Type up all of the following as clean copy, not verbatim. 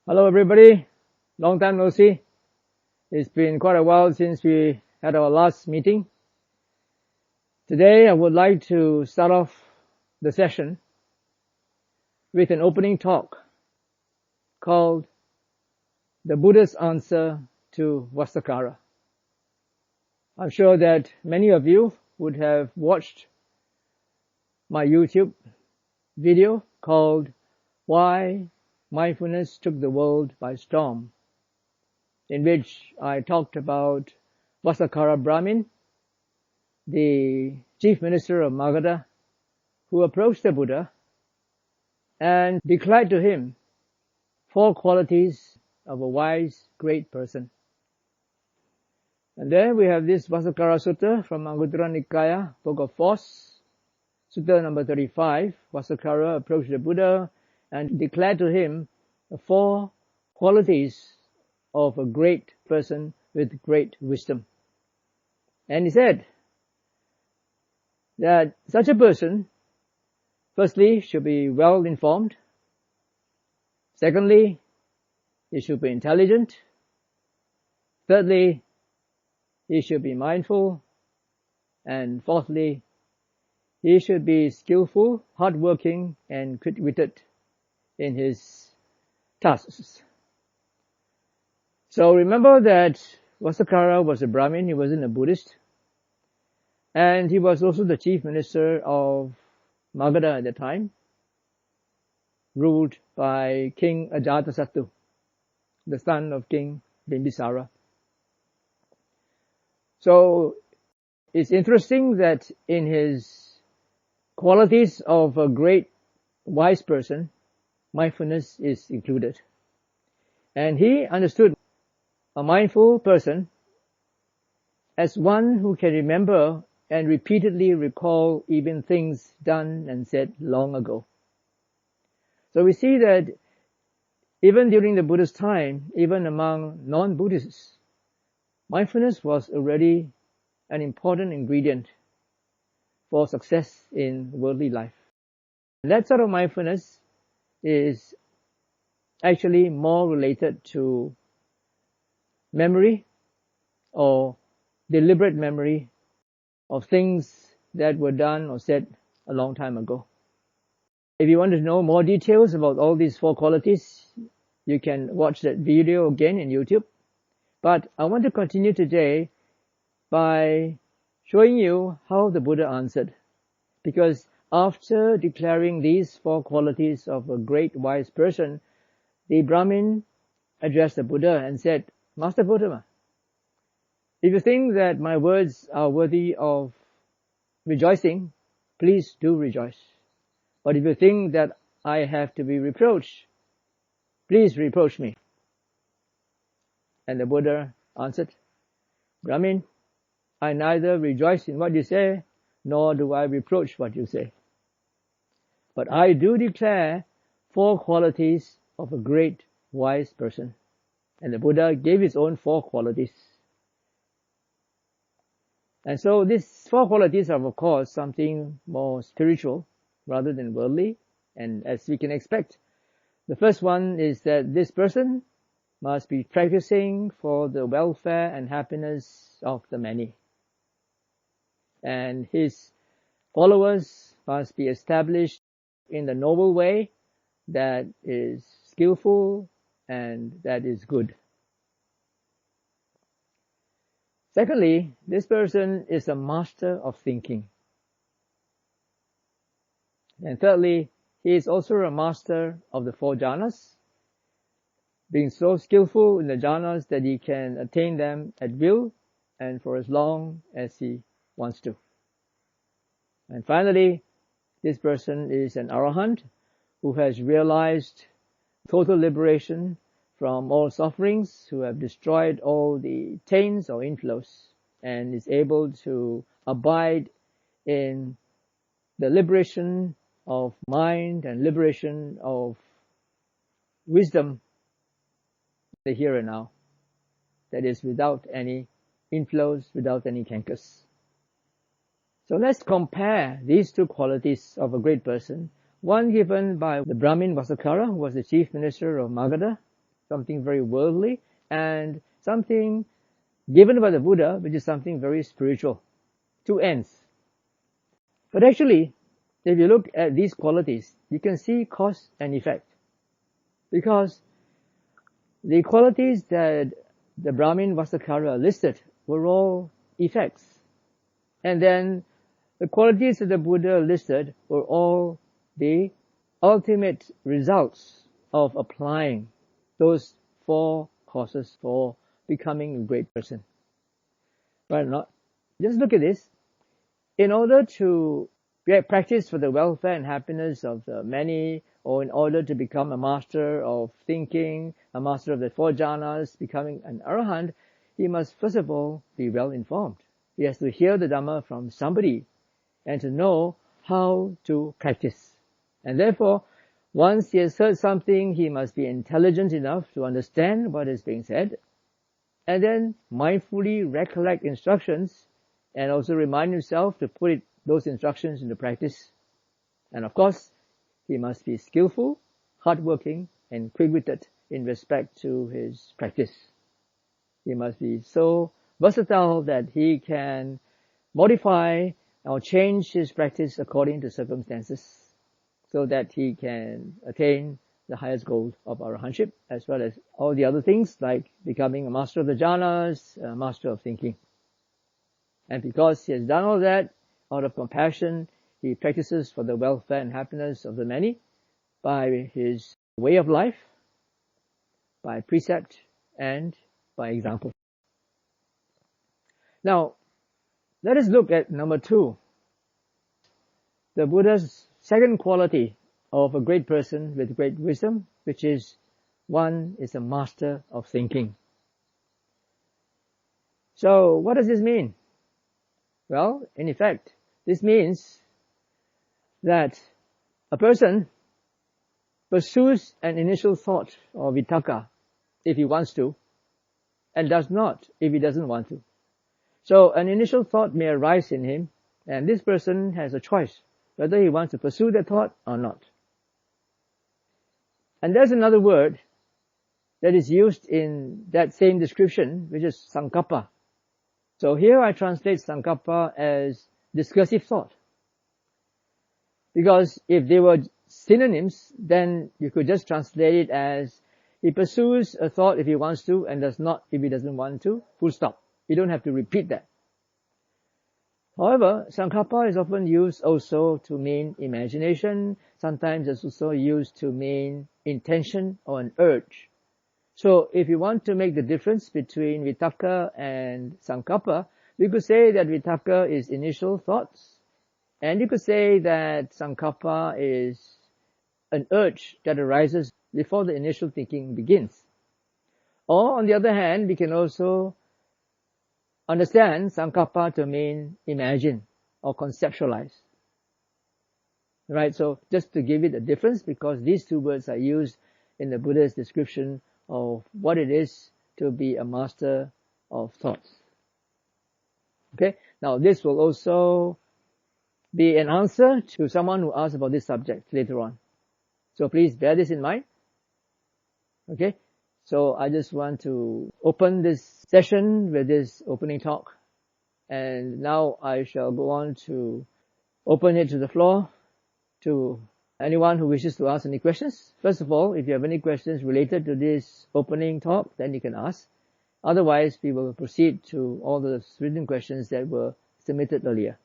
Hello everybody, long time no see. It's been quite a while since we had our last meeting. Today I would like to start off the session with an opening talk called The Buddha's Answer to Vassakāra. I'm sure that many of you would have watched my YouTube video called Why Mindfulness Took the World by Storm, in which I talked about Vassakāra Brahmin, the chief minister of Magadha, who approached the Buddha and declared to him 4 qualities of a wise, great person. And then we have this Vassakāra Sutta from Anguttara Nikaya, Book of Force, Sutta number 35. Vassakāra approached the Buddha and declared to him the 4 qualities of a great person with great wisdom. And he said that such a person, firstly, should be well informed. Secondly, he should be intelligent. Thirdly, he should be mindful. And fourthly, he should be skillful, hardworking, and quick-witted in his tasks. So remember that Vassakāra was a Brahmin, he wasn't a Buddhist. And he was also the chief minister of Magadha at the time, ruled by King Ajatasattu, the son of King Bimbisara. So it's interesting that in his qualities of a great wise person, mindfulness is included. And he understood a mindful person as one who can remember and repeatedly recall even things done and said long ago. So we see that even during the Buddha's time, even among non-Buddhists, mindfulness was already an important ingredient for success in worldly life. And that sort of mindfulness is actually more related to memory or deliberate memory of things that were done or said a long time ago. If you want to know more details about all these 4 qualities, you can watch that video again in YouTube. But I want to continue today by showing you how the Buddha answered. Because after declaring these 4 qualities of a great wise person, the Brahmin addressed the Buddha and said, Master Gautama, if you think that my words are worthy of rejoicing, please do rejoice. But if you think that I have to be reproached, please reproach me. And the Buddha answered, Brahmin, I neither rejoice in what you say, nor do I reproach what you say. But I do declare 4 qualities of a great wise person. And the Buddha gave his own 4 qualities. And so these 4 qualities are, of course, something more spiritual rather than worldly. And as we can expect, the first one is that this person must be practicing for the welfare and happiness of the many. And his followers must be established in the noble way that is skillful and that is good. Secondly, this person is a master of thinking. And thirdly, he is also a master of the 4 jhanas, being so skillful in the jhanas that he can attain them at will and for as long as he wants to. And finally, this person is an arahant who has realized total liberation from all sufferings, who have destroyed all the taints or inflows, and is able to abide in the liberation of mind and liberation of wisdom, the here and now, that is without any inflows, without any cankers. So let's compare these 2 qualities of a great person, one given by the Brahmin Vassakāra, who was the chief minister of Magadha, something very worldly, and something given by the Buddha, which is something very spiritual. Two ends. But actually, if you look at these qualities, you can see cause and effect. Because the qualities that the Brahmin Vassakāra listed were all effects. And then the qualities that the Buddha listed were all the ultimate results of applying those four causes for becoming a great person. Right or not? Just look at this. In order to practice for the welfare and happiness of the many, or in order to become a master of thinking, a master of the four jhanas, becoming an arahant, he must first of all be well informed. He has to hear the Dhamma from somebody and to know how to practice. And therefore, once he has heard something, he must be intelligent enough to understand what is being said, and then mindfully recollect instructions, and also remind himself to put those instructions into practice. And of course, he must be skillful, hardworking, and quick-witted in respect to his practice. He must be so versatile that he can modify or change his practice according to circumstances, so that he can attain the highest goal of arahantship, as well as all the other things like becoming a master of the jhanas, a master of thinking. And because he has done all that, out of compassion, he practices for the welfare and happiness of the many by his way of life, by precept, and by example. Now, let us look at number 2. The Buddha's second quality of a great person with great wisdom, which is one is a master of thinking. So, what does this mean? Well, in effect, this means that a person pursues an initial thought or vitakka if he wants to, and does not if he doesn't want to. So an initial thought may arise in him, and this person has a choice whether he wants to pursue that thought or not. And there's another word that is used in that same description, which is saṅkappa. So here I translate saṅkappa as discursive thought. Because if they were synonyms, then you could just translate it as he pursues a thought if he wants to and does not if he doesn't want to, full stop. You don't have to repeat that. However, saṅkappa is often used also to mean imagination. Sometimes it's also used to mean intention or an urge. So if you want to make the difference between vitakka and saṅkappa, we could say that vitakka is initial thoughts, and you could say that saṅkappa is an urge that arises before the initial thinking begins. Or on the other hand, we can also understand saṅkappa to mean imagine or conceptualize. Right, so just to give it a difference, because these two words are used in the Buddha's description of what it is to be a master of thoughts. Okay, now this will also be an answer to someone who asks about this subject later on. So please bear this in mind. Okay, so I just want to open this session with this opening talk. And now I shall go on to open it to the floor to anyone who wishes to ask any questions. First of all, if you have any questions related to this opening talk, then you can ask. Otherwise, we will proceed to all the written questions that were submitted earlier.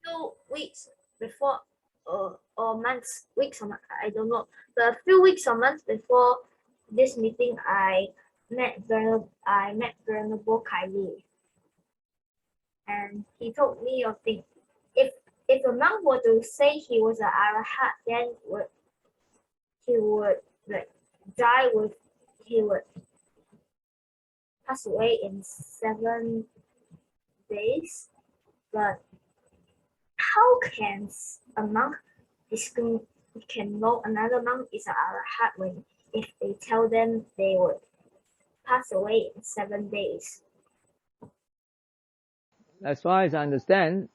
2 weeks before, or months, weeks or months, I don't know. But a few weeks or months before this meeting, I met Venerable Kylie, and he told me of things. If a monk were to say he was an arahant, then he would pass away in 7 days. But how can a monk can know another monk is an arahant if they tell them they would pass away in 7 days? As far as I understand,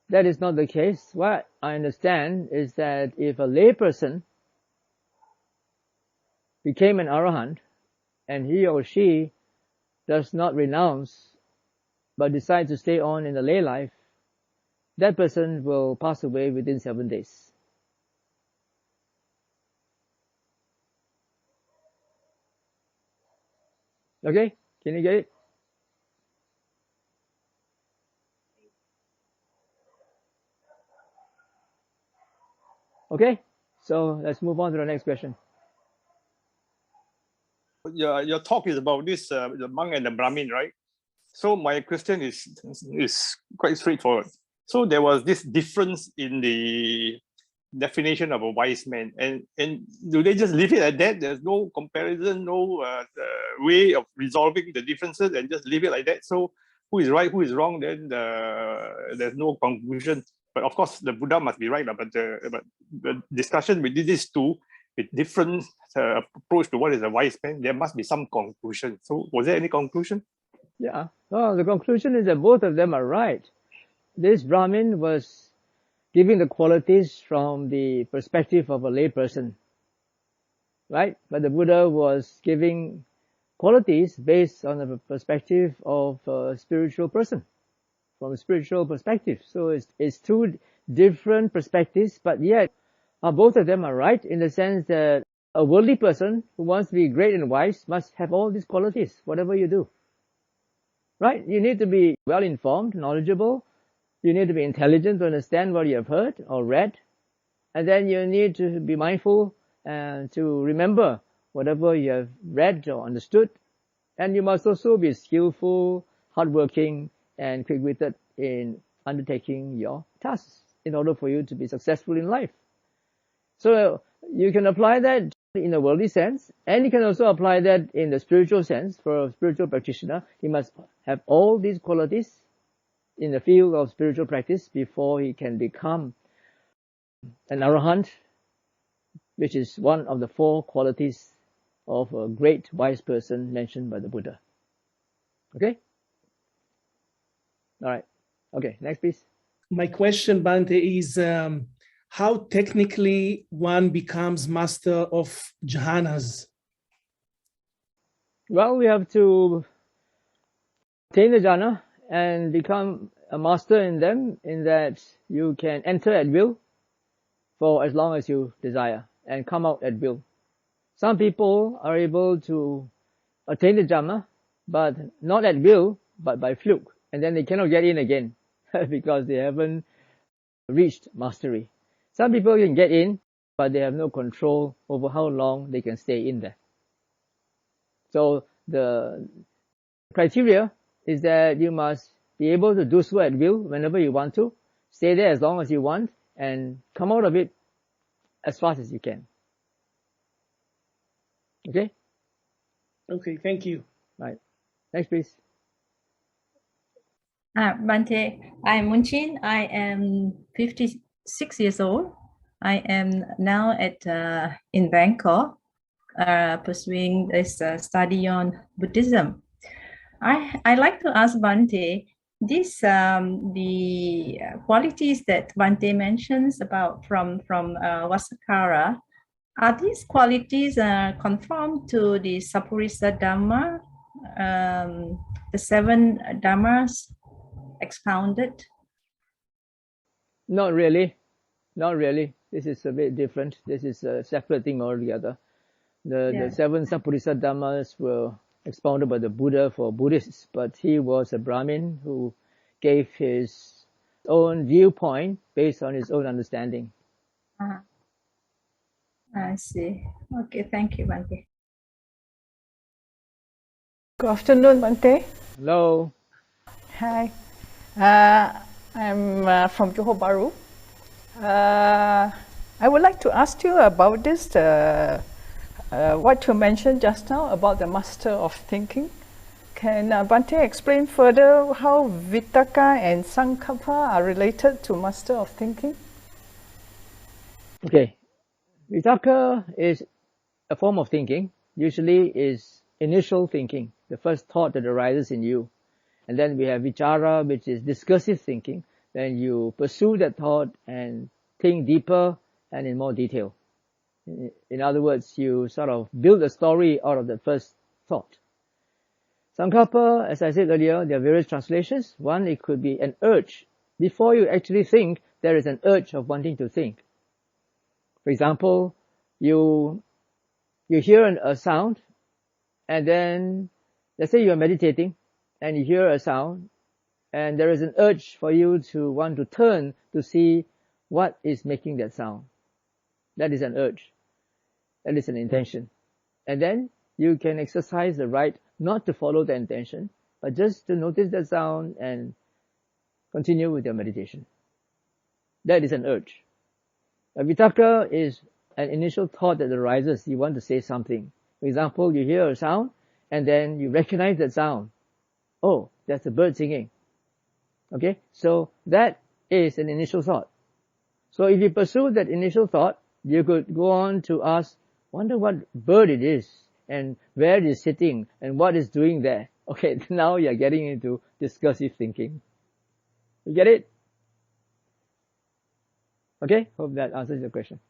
that is not the case. What I understand is that if a layperson became an arahant, and he or she does not renounce but decides to stay on in the lay life, that person will pass away within 7 days. Okay? Can you get it? Okay? So let's move on to the next question. Your talk is about this the monk and the Brahmin, right? So my question is quite straightforward. So there was this difference in the definition of a wise man, and do they just leave it at that? There's no comparison, no way of resolving the differences, and just leave it like that. So who is right, who is wrong? Then there's no conclusion. But of course, the Buddha must be right. But the discussion within these two, with different approach to what is a wise man, there must be some conclusion. So was there any conclusion? Yeah. Well, the conclusion is that both of them are right. This Brahmin was giving the qualities from the perspective of a layperson, right? But the Buddha was giving qualities based on the perspective of a spiritual person, from a spiritual perspective. So it's two different perspectives, but yet both of them are right in the sense that a worldly person who wants to be great and wise must have all these qualities, whatever you do. Right? You need to be well-informed, knowledgeable. You need to be intelligent to understand what you have heard or read. And then you need to be mindful and to remember whatever you have read or understood. And you must also be skillful, hardworking, and quick-witted in undertaking your tasks in order for you to be successful in life. So you can apply that in a worldly sense, and you can also apply that in the spiritual sense. For a spiritual practitioner, he must have all these qualities in the field of spiritual practice before he can become an arahant, which is one of the 4 qualities of a great wise person mentioned by the Buddha. Okay? All right. Okay, next please. My question, Bhante, is how technically one becomes master of jhanas? Well, we have to attain the jhana and become a master in them, in that you can enter at will for as long as you desire and come out at will. Some people are able to attain the jhana, but not at will, but by fluke, and then they cannot get in again because they haven't reached mastery. Some people can get in, but they have no control over how long they can stay in there. So the criteria is that you must be able to do so at will whenever you want to, stay there as long as you want, and come out of it as fast as you can. Okay? Okay, thank you. Right. Next, please. Bhante, I'm Munchin. I am 56 years old. I am now in Bangkok, pursuing this study on Buddhism. I like to ask Bhante, the qualities that Bhante mentions about from Vassakāra, are these qualities conformed to the Sappurisadhammas, the 7 Dhammas expounded? Not really. Not really. This is a bit different. This is a separate thing altogether. The 7 Sappurisadhammas were expounded by the Buddha for Buddhists, but he was a Brahmin who gave his own viewpoint based on his own understanding. I see. Okay, thank you, Bhante. Good afternoon, Bhante. Hello. Hi. I'm from Johor Bahru. I would like to ask you about this, what you mentioned just now about the master of thinking. Can Bhante explain further how vitakka and saṅkappa are related to master of thinking? Okay. Vitakka is a form of thinking, usually is initial thinking, the first thought that arises in you. And then we have vichara, which is discursive thinking. Then you pursue that thought and think deeper and in more detail. In other words, you sort of build a story out of the first thought. Saṅkappa, as I said earlier, there are various translations. One, it could be an urge. Before you actually think, there is an urge of wanting to think. For example, you hear a sound, and then, let's say you are meditating, and you hear a sound, and there is an urge for you to want to turn to see what is making that sound. That is an urge. That is an intention. And then you can exercise the right not to follow the intention, but just to notice the sound and continue with your meditation. That is an urge. A vitakka is an initial thought that arises. You want to say something. For example, you hear a sound, and then you recognize that sound. Oh, that's a bird singing. Okay, so that is an initial thought. So if you pursue that initial thought, you could go on to ask, wonder what bird it is, and where it is sitting, and what it's doing there. Okay, now you're getting into discursive thinking. You get it? Okay, hope that answers your question.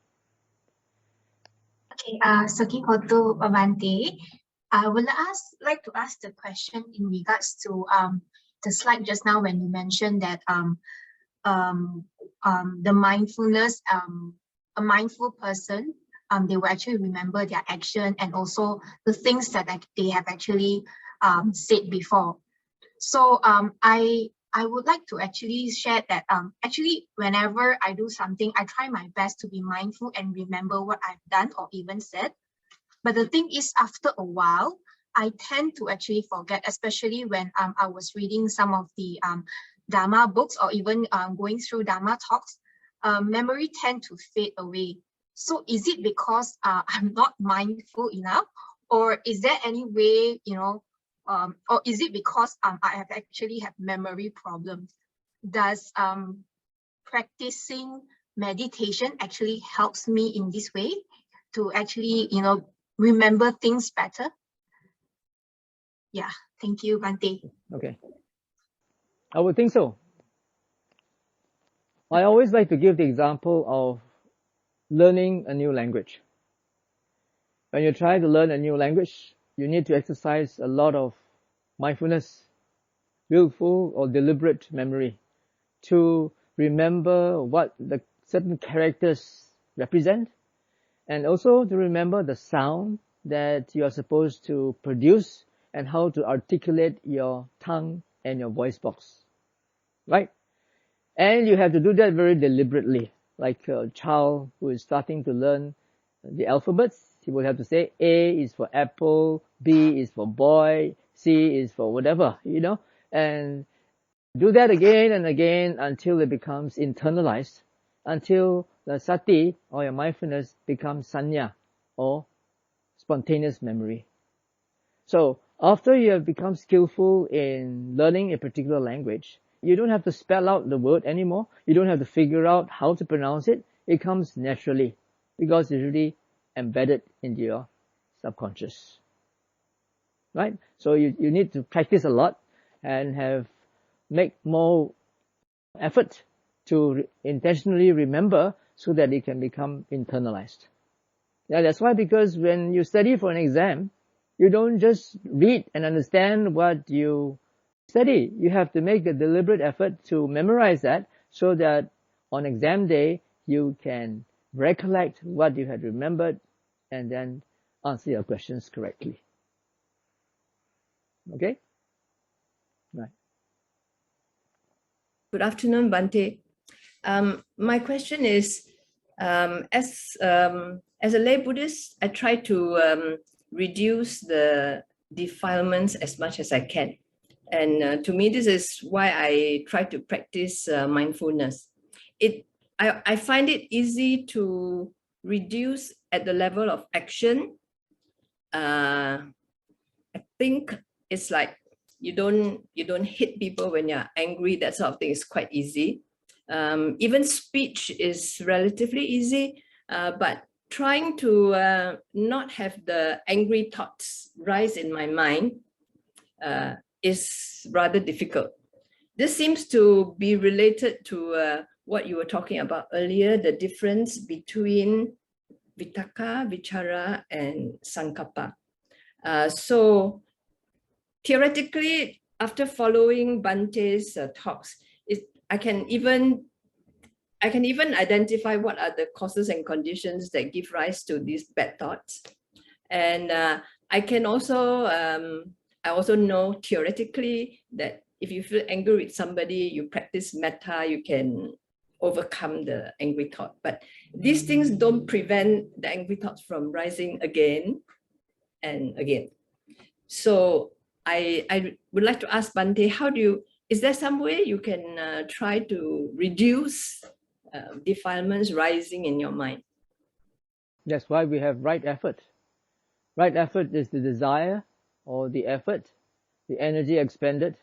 Okay, Sakikoto Bhante, I would like to ask the question in regards to the slide just now when you mentioned that the mindfulness, a mindful person, they will actually remember their action and also the things that they have actually said before. So I would like to actually share that actually whenever I do something, I try my best to be mindful and remember what I've done or even said. But the thing is, after a while, I tend to actually forget, especially when I was reading some of the Dhamma books or even going through Dhamma talks, memory tend to fade away. So is it because I'm not mindful enough, or is there any way, or is it because I have actually have memory problems? Does practicing meditation actually helps me in this way to actually, remember things better? Yeah, thank you, Bhante. Okay. I would think so. I always like to give the example of learning a new language. When you try to learn a new language, you need to exercise a lot of mindfulness, willful or deliberate memory to remember what the certain characters represent, and also to remember the sound that you are supposed to produce and how to articulate your tongue and your voice box, right? And you have to do that very deliberately. Like a child who is starting to learn the alphabets, he will have to say A is for apple, B is for boy, C is for whatever, and do that again and again until it becomes internalized, until the sati or your mindfulness becomes sanya or spontaneous memory. So after you have become skillful in learning a particular language, you don't have to spell out the word anymore. You don't have to figure out how to pronounce it. It comes naturally because it's really embedded into your subconscious. Right? So you need to practice a lot and make more effort to intentionally remember so that it can become internalized. Yeah, that's why, because when you study for an exam, you don't just read and understand what you study. You have to make a deliberate effort to memorize that so that on exam day you can recollect what you had remembered and then answer your questions correctly. Okay? Right. Good afternoon, Bhante. My question is, as a lay Buddhist, I try to reduce the defilements as much as I can. And to me, this is why I try to practice mindfulness. I find it easy to reduce at the level of action. I think it's like you don't hit people when you're angry. That sort of thing is quite easy. Even speech is relatively easy, but trying to not have the angry thoughts rise in my mind is rather difficult. This seems to be related to what you were talking about earlier, the difference between vitakka, vichara, and saṅkappa. So theoretically, after following Bhante's talks, I can even identify what are the causes and conditions that give rise to these bad thoughts. And I can also, I also know theoretically that if you feel angry with somebody, you practice metta, you can overcome the angry thought. But these things don't prevent the angry thoughts from rising again and again. So I would like to ask Bhante, is there some way you can try to reduce defilements rising in your mind? That's why we have right effort. Right effort is the desire or the effort, the energy expended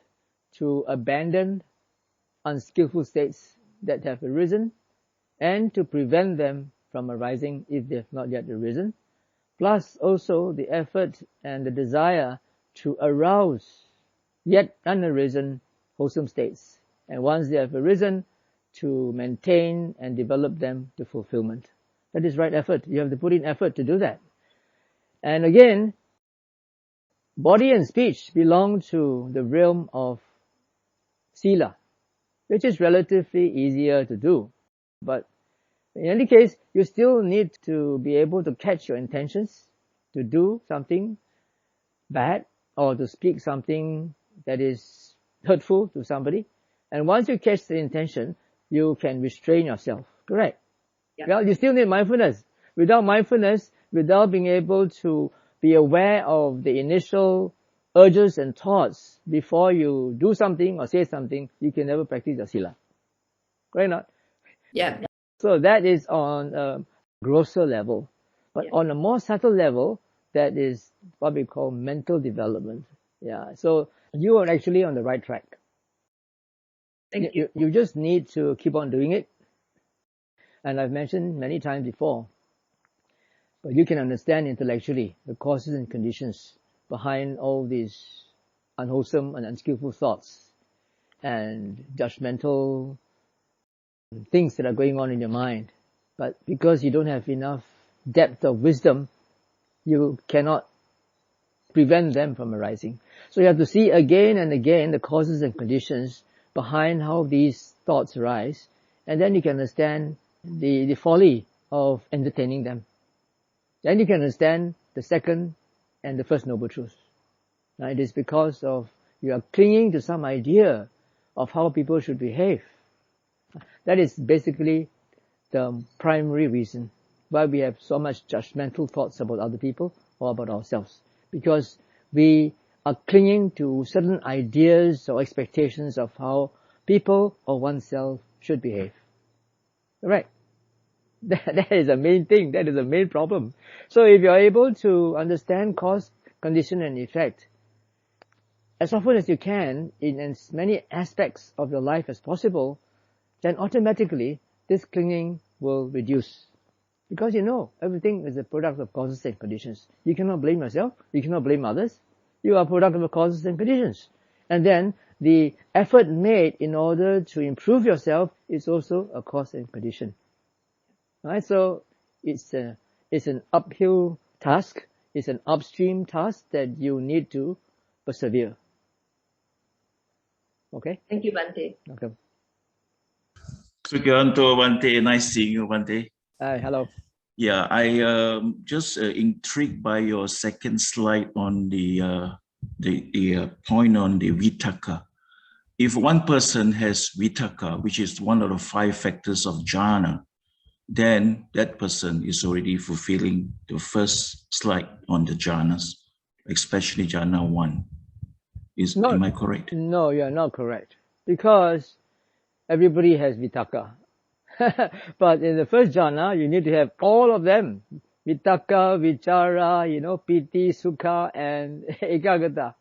to abandon unskillful states that have arisen and to prevent them from arising if they have not yet arisen, plus also the effort and the desire to arouse yet unarisen wholesome states, and once they have arisen, to maintain and develop them to fulfillment. That is right effort. You have to put in effort to do that. And again, body and speech belong to the realm of sila, which is relatively easier to do. But in any case, you still need to be able to catch your intentions to do something bad or to speak something that is hurtful to somebody. And once you catch the intention, you can restrain yourself. Correct? Yeah. Well, you still need mindfulness. Without mindfulness, without being able to be aware of the initial urges and thoughts before you do something or say something, you can never practice your sila. Correct or not? Yeah. So that is on a grosser level. But on a more subtle level, that is what we call mental development. Yeah. So you are actually on the right track. Thank you. You just need to keep on doing it. And I've mentioned many times before, but you can understand intellectually the causes and conditions behind all these unwholesome and unskillful thoughts and judgmental things that are going on in your mind. But because you don't have enough depth of wisdom, you cannot prevent them from arising. So you have to see again and again the causes and conditions behind how these thoughts arise, and then you can understand the folly of entertaining them. Then you can understand the second and the first noble truth. Now, it is because of you are clinging to some idea of how people should behave. That is basically the primary reason why we have so much judgmental thoughts about other people or about ourselves. Because we are clinging to certain ideas or expectations of how people or oneself should behave. Right? That is the main thing. That is the main problem. So if you're able to understand cause, condition, and effect as often as you can in as many aspects of your life as possible, then automatically this clinging will reduce. Because you know everything is a product of causes and conditions. You cannot blame yourself. You cannot blame others. You are a product of causes and conditions. And then the effort made in order to improve yourself is also a cause and condition. Right? So it's an uphill task. It's an upstream task that you need to persevere. Okay? Thank you, Bhante. Okay. Sukyanto, Bhante. Nice seeing you, Bhante. Hi, hello. Yeah, I just intrigued by your second slide on the point on the vitakka. If one person has vitakka, which is one of the 5 factors of jhāna, then that person is already fulfilling the first slide on the jhanas, especially jhana 1. Am I correct? No, you are not correct. Because everybody has vitakka. But in the first jhana, you need to have all of them. Vitakka, vichara, piti, sukha, and ekaggata.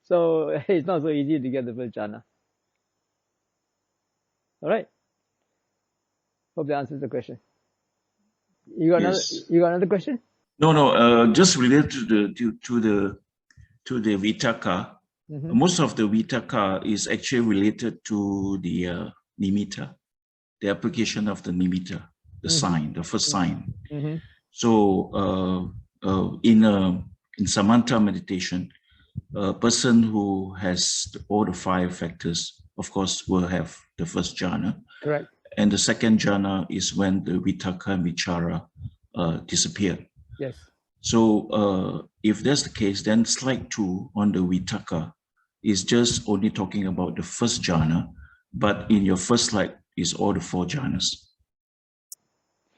So it's not so easy to get the first jhana. Alright? Hope that answers the question. You got another question? No. Just related to the vitakka. Mm-hmm. Most of the vitakka is actually related to the nimitta, the application of the nimitta. the sign, the first sign. Mm-hmm. So in Samatha meditation, a person who has all the 5 factors, of course, will have the first jhana. Correct. And the second jhana is when the vitakka and vichara disappear. Yes. So if that's the case, then slide 2 on the vitakka is just only talking about the first jhana, but in your first slide is all the 4 jhanas.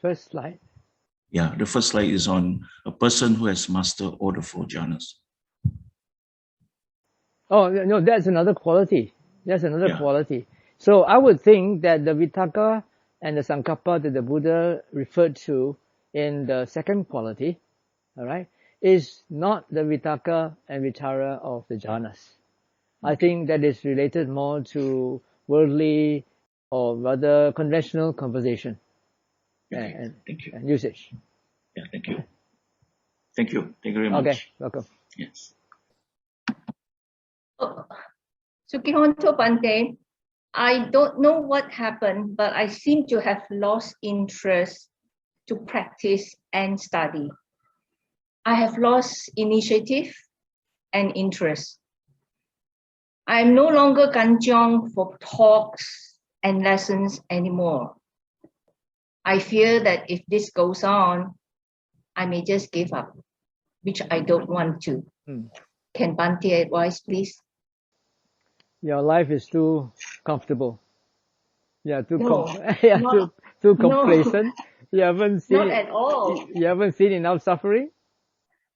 First slide. Yeah, the first slide is on a person who has mastered all the 4 jhanas. Oh, no, that's another quality. That's another quality. So I would think that the vitakka and the saṅkappa that the Buddha referred to in the second quality, all right, is not the vitakka and vichara of the jhanas. I think that is related more to worldly or rather conventional conversation and usage. Yeah, thank you. Thank you. Thank you very much. Okay, welcome. Yes. Sukihonto Bhante, I don't know what happened, but I seem to have lost interest to practice and study. I have lost initiative and interest. I'm no longer kanjong for talks and lessons anymore. I fear that if this goes on, I may just give up, which I don't want to. Can Bhante advise, please? Your life is too comfortable. Yeah, too too complacent. You haven't seen not at all. You haven't seen enough suffering.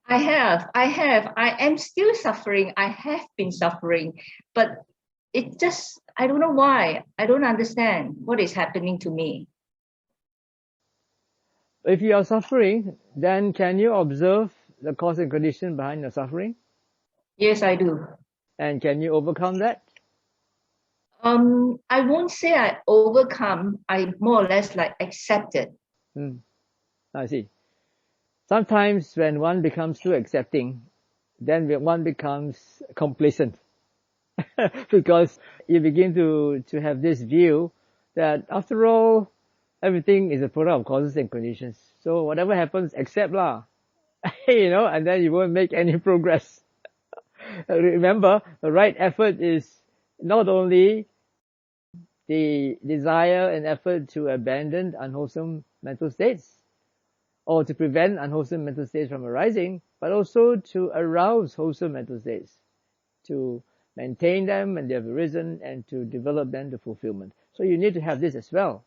I have. I am still suffering. I have been suffering, but it just, I don't know why. I don't understand what is happening to me. If you are suffering, then can you observe the cause and condition behind your suffering? Yes, I do. And can you overcome that? I won't say I overcome. I more or less like accept it. I see. Sometimes when one becomes too accepting, then one becomes complacent. Because you begin to have this view that after all, everything is a product of causes and conditions. So whatever happens, accept lah. And then you won't make any progress. Remember, the right effort is not only the desire and effort to abandon unwholesome mental states or to prevent unwholesome mental states from arising, but also to arouse wholesome mental states, to maintain them when they have arisen and to develop them to fulfillment. So you need to have this as well.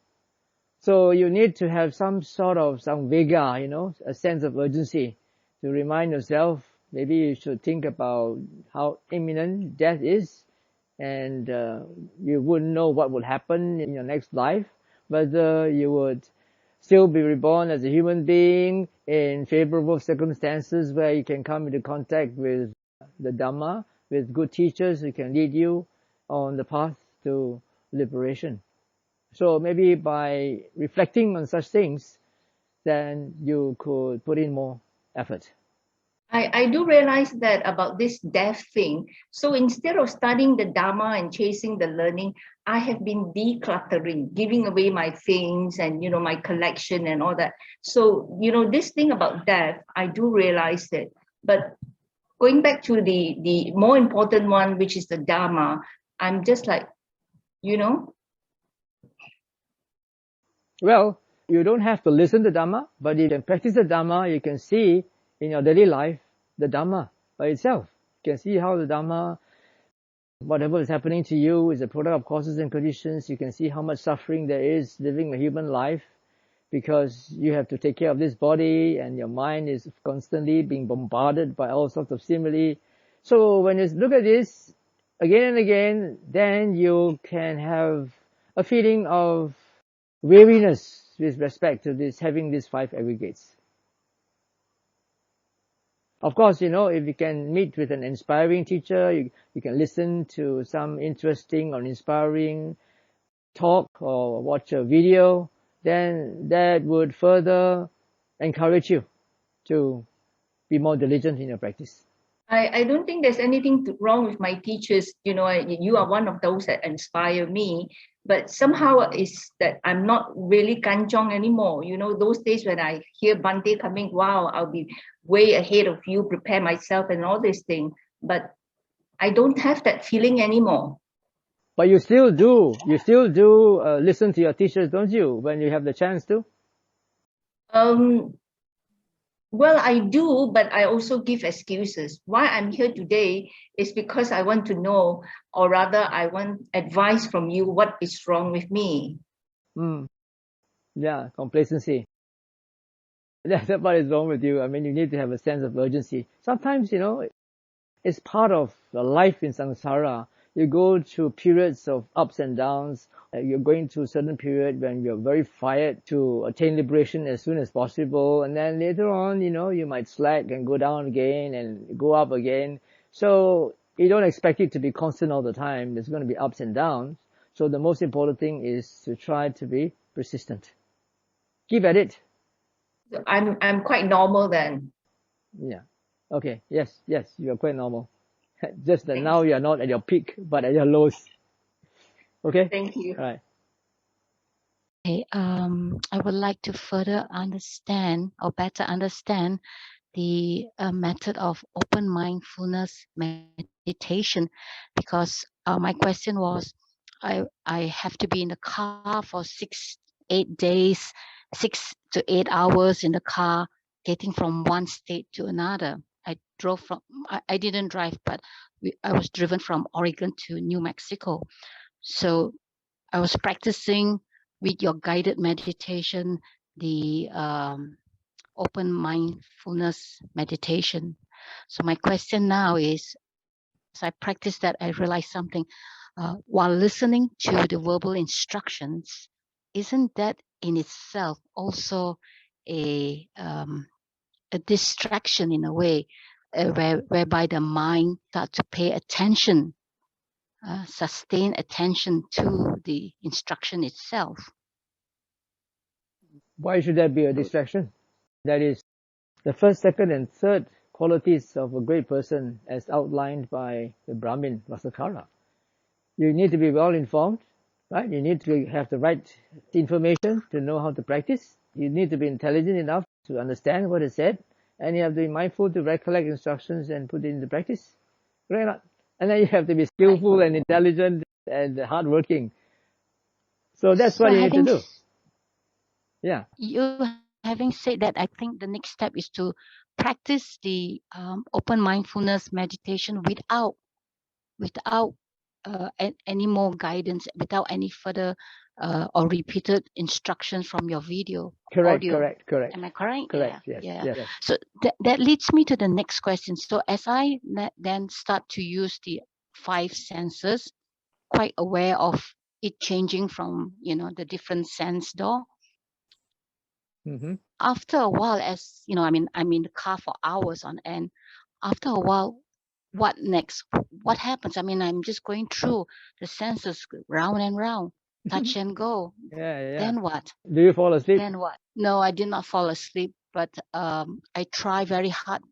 So you need to have some sort of samvega, a sense of urgency to remind yourself. Maybe you should think about how imminent death is, and you wouldn't know what would happen in your next life, whether you would still be reborn as a human being in favorable circumstances where you can come into contact with the Dhamma, with good teachers who can lead you on the path to liberation. So maybe by reflecting on such things, then you could put in more effort. I do realize that about this death thing. So instead of studying the Dhamma and chasing the learning, I have been decluttering, giving away my things and, my collection and all that. So, this thing about death, I do realize it. But going back to the more important one, which is the Dhamma, I'm just like, Well, you don't have to listen to Dhamma, but you can practice the Dhamma. You can see in your daily life the Dhamma by itself. You can see how the Dhamma, whatever is happening to you, is a product of causes and conditions. You can see how much suffering there is living a human life because you have to take care of this body and your mind is constantly being bombarded by all sorts of stimuli. So when you look at this again and again, then you can have a feeling of weariness with respect to this, having these 5 aggregates. Of course, if you can meet with an inspiring teacher, you can listen to some interesting or inspiring talk or watch a video, then that would further encourage you to be more diligent in your practice. I don't think there's anything wrong with my teachers. You are one of those that inspire me. But somehow it's that I'm not really kanchong anymore. You know, those days when I hear Bhante coming, wow, I'll be way ahead of you, prepare myself and all these things. But I don't have that feeling anymore. But you still do listen to your teachers, don't you, when you have the chance to? Well, I do, but I also give excuses. Why I'm here today is because I want to know, or rather I want advice from you, what is wrong with me. Yeah, complacency. That's what is wrong with you. I mean, you need to have a sense of urgency. Sometimes, you know, it's part of the life in samsara. You go through periods of ups and downs. You're going through a certain period when you're very fired to attain liberation as soon as possible. And then later on, you know, you might slack and go down again and go up again. So you don't expect it to be constant all the time. There's going to be ups and downs. So the most important thing is to try to be persistent. Keep at it. I'm quite normal then. Yeah. Okay. Yes. You are quite normal. Just that now you are not at your peak, but at your lowest. Okay? Thank you. All right. Okay, I would like to further understand or better understand the method of open mindfulness meditation, because my question was, I have to be in the car for 6-8 days, 6 to 8 hours in the car, getting from one state to another. I didn't drive, but I was driven from Oregon to New Mexico. So I was practicing with your guided meditation, the open mindfulness meditation. So my question now is, as I practice that, I realized something. While listening to the verbal instructions, isn't that in itself also a distraction in a way, whereby the mind starts to pay attention, sustain attention to the instruction itself? Why should that be a distraction? That is the first, second, and third qualities of a great person as outlined by the Brahmin Vassakāra. You need to be well informed, right? You need to have the right information to know how to practice. You need to be intelligent enough to understand what is said, and you have to be mindful to recollect instructions and put it into practice. Right? And then you have to be skillful and intelligent and hardworking. So that's what you need to do. Yeah. You having said that, I think the next step is to practice the open mindfulness meditation without any more guidance, without any further or repeated instructions from your video. Correct. Am I correct? Correct. Yeah. Yes. So that leads me to the next question. So as I then start to use the 5 senses, quite aware of it changing from, you know, the different sense door. After a while, as you know, I mean, I'm in the car for hours on end. After a while, what next? What happens? I mean, I'm just going through the senses round and round, touch and go. Yeah. Then what? Do you fall asleep? Then what? No, I did not fall asleep, but I try very hard.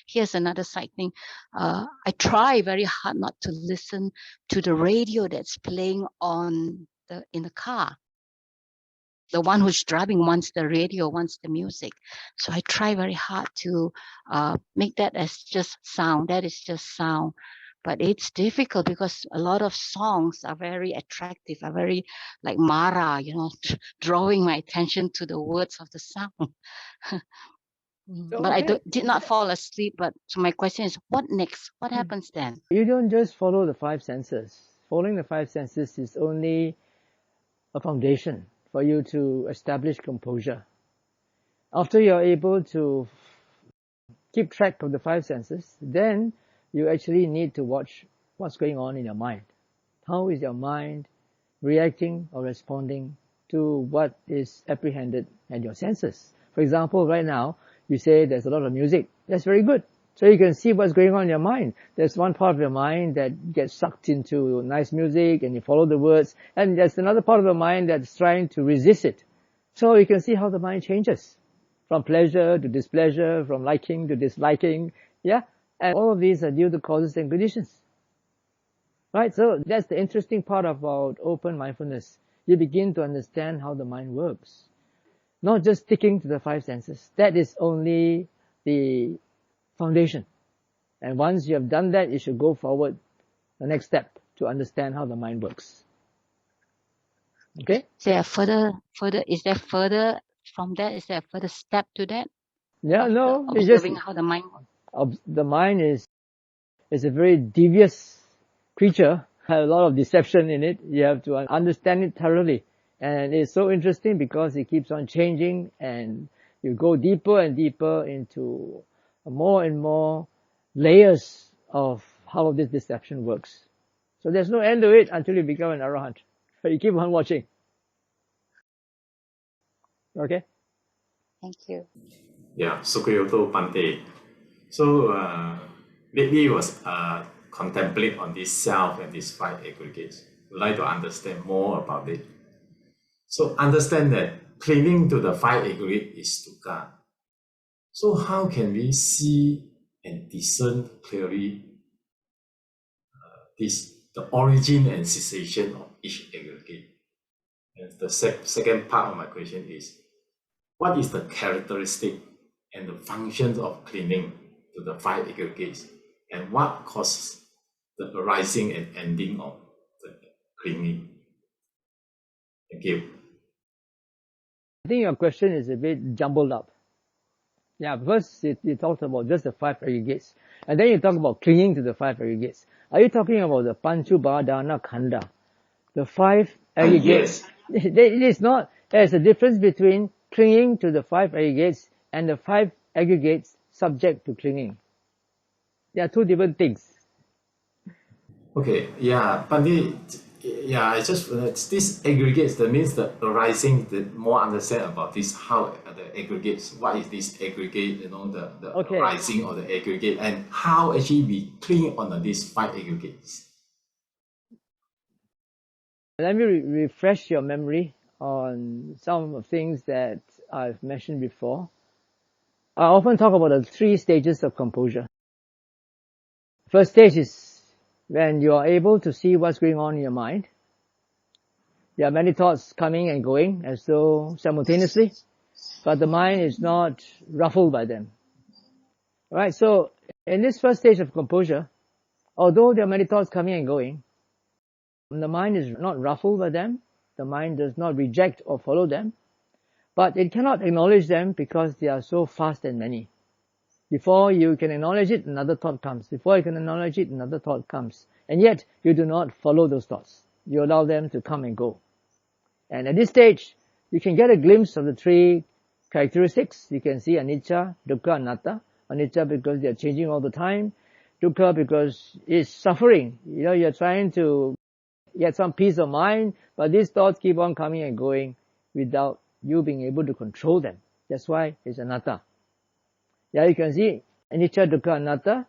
Here's another side thing. I try very hard not to listen to the radio that's playing in the car. The one who's driving wants the radio, wants the music. So I try very hard to make that as just sound. That is just sound. But it's difficult because a lot of songs are very attractive, are very like Mara, you know, drawing my attention to the words of the song. But I did not fall asleep. But so my question is, what next? What happens then? You don't just follow the 5 senses. Following the 5 senses is only a foundation for you to establish composure. After you're able to keep track of the 5 senses, then you actually need to watch what's going on in your mind. How is your mind reacting or responding to what is apprehended at your senses? For example, right now, you say there's a lot of music. That's very good. So you can see what's going on in your mind. There's one part of your mind that gets sucked into nice music and you follow the words. And there's another part of your mind that's trying to resist it. So you can see how the mind changes. From pleasure to displeasure, from liking to disliking. Yeah? And all of these are due to causes and conditions. Right, so that's the interesting part about open mindfulness. You begin to understand how the mind works. Not just sticking to the five senses. That is only the foundation. And once you have done that, you should go forward the next step to understand how the mind works. Okay? Is there further from that? Is there a further step to that? Yeah, no. Observing how the mind works. The mind is a very devious creature, has a lot of deception in it. You have to understand it thoroughly. And it's so interesting because it keeps on changing, and you go deeper and deeper into more and more layers of how this deception works. So there's no end to it until you become an arahant. But you keep on watching. Okay? Thank you. Yeah, Sukriyoto Bhante. So lately was contemplate on this self and these five aggregates. Would like to understand more about it. So understand that clinging to the five aggregates is dukkha. So how can we see and discern clearly the origin and cessation of each aggregate? And the second part of my question is, what is the characteristic and the functions of clinging to the five aggregates, and what causes the arising and ending of the clinging? Thank you. I think your question is a bit jumbled up. Yeah, first you talked about just the five aggregates, and then you talk about clinging to the five aggregates. Are you talking about the Panchupadana Khanda? The five aggregates? Yes. It is not. There's a difference between clinging to the five aggregates and the five aggregates subject to clinging. They are two different things. Okay, yeah, Bhante, yeah, I just, this aggregates, that means the arising, the more understand about this, how the aggregates, what is this aggregate, you know, the okay. arising of the aggregate, and how actually we cling on these five aggregates. Let me refresh your memory on some of the things that I've mentioned before. I often talk about the three stages of composure. First stage is when you are able to see what's going on in your mind. There are many thoughts coming and going as though simultaneously, but the mind is not ruffled by them. Alright, so in this first stage of composure, although there are many thoughts coming and going, the mind is not ruffled by them, the mind does not reject or follow them, but it cannot acknowledge them because they are so fast and many. Before you can acknowledge it, another thought comes. Before you can acknowledge it, another thought comes. And yet, you do not follow those thoughts. You allow them to come and go. And at this stage, you can get a glimpse of the three characteristics. You can see anicca, dukkha, anatta. Anicca because they are changing all the time. Dukkha because it's suffering. You know, you're trying to get some peace of mind, but these thoughts keep on coming and going without you being able to control them. That's why it's anatta. Yeah, you can see anicca, dukkha, anatta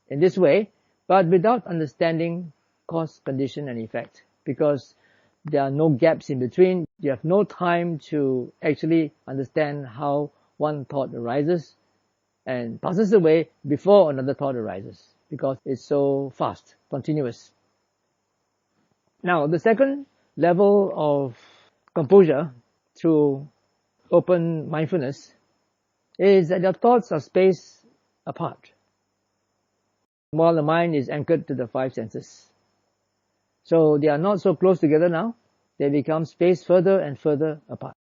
in this way, but without understanding cause, condition, and effect, because there are no gaps in between. You have no time to actually understand how one thought arises and passes away before another thought arises, because it's so fast, continuous. Now, the second level of composure through open mindfulness is that your thoughts are spaced apart, while the mind is anchored to the five senses. So they are not so close together now. They become spaced further and further apart.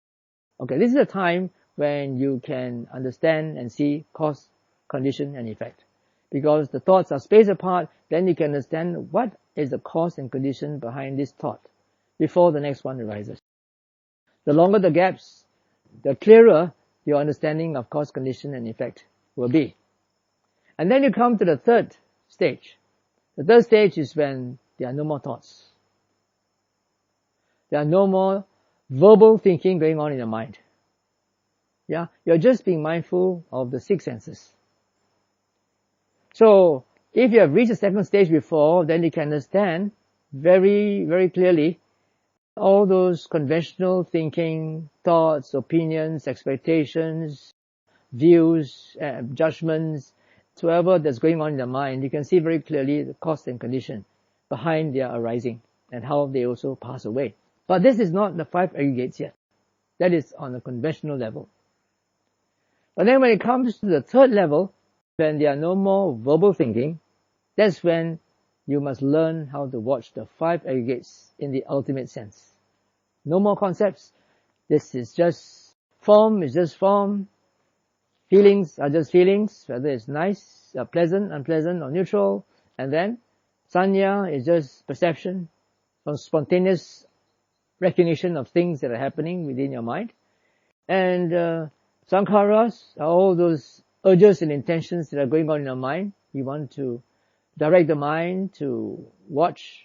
Okay, this is a time when you can understand and see cause, condition, and effect. Because the thoughts are spaced apart, then you can understand what is the cause and condition behind this thought before the next one arises. The longer the gaps, the clearer your understanding of cause, condition, and effect will be. And then you come to the third stage. The third stage is when there are no more thoughts. There are no more verbal thinking going on in your mind. Yeah, you're just being mindful of the six senses. So, if you have reached the second stage before, then you can understand very, very clearly all those conventional thinking, thoughts, opinions, expectations, views, judgments, whatever that's going on in the mind. You can see very clearly the cause and condition. behind their arising and how they also pass away. But this is not the 5 aggregates yet. That is on a conventional level. But then when it comes to the third level, when there are no more verbal thinking, that's when you must learn how to watch the 5 aggregates in the ultimate sense. No more concepts. This is just form, is just form. Feelings are just feelings, whether it's nice, pleasant, unpleasant, or neutral. And then sanya is just perception, some spontaneous recognition of things that are happening within your mind. And sankharas are all those urges and intentions that are going on in your mind. You want to direct the mind to watch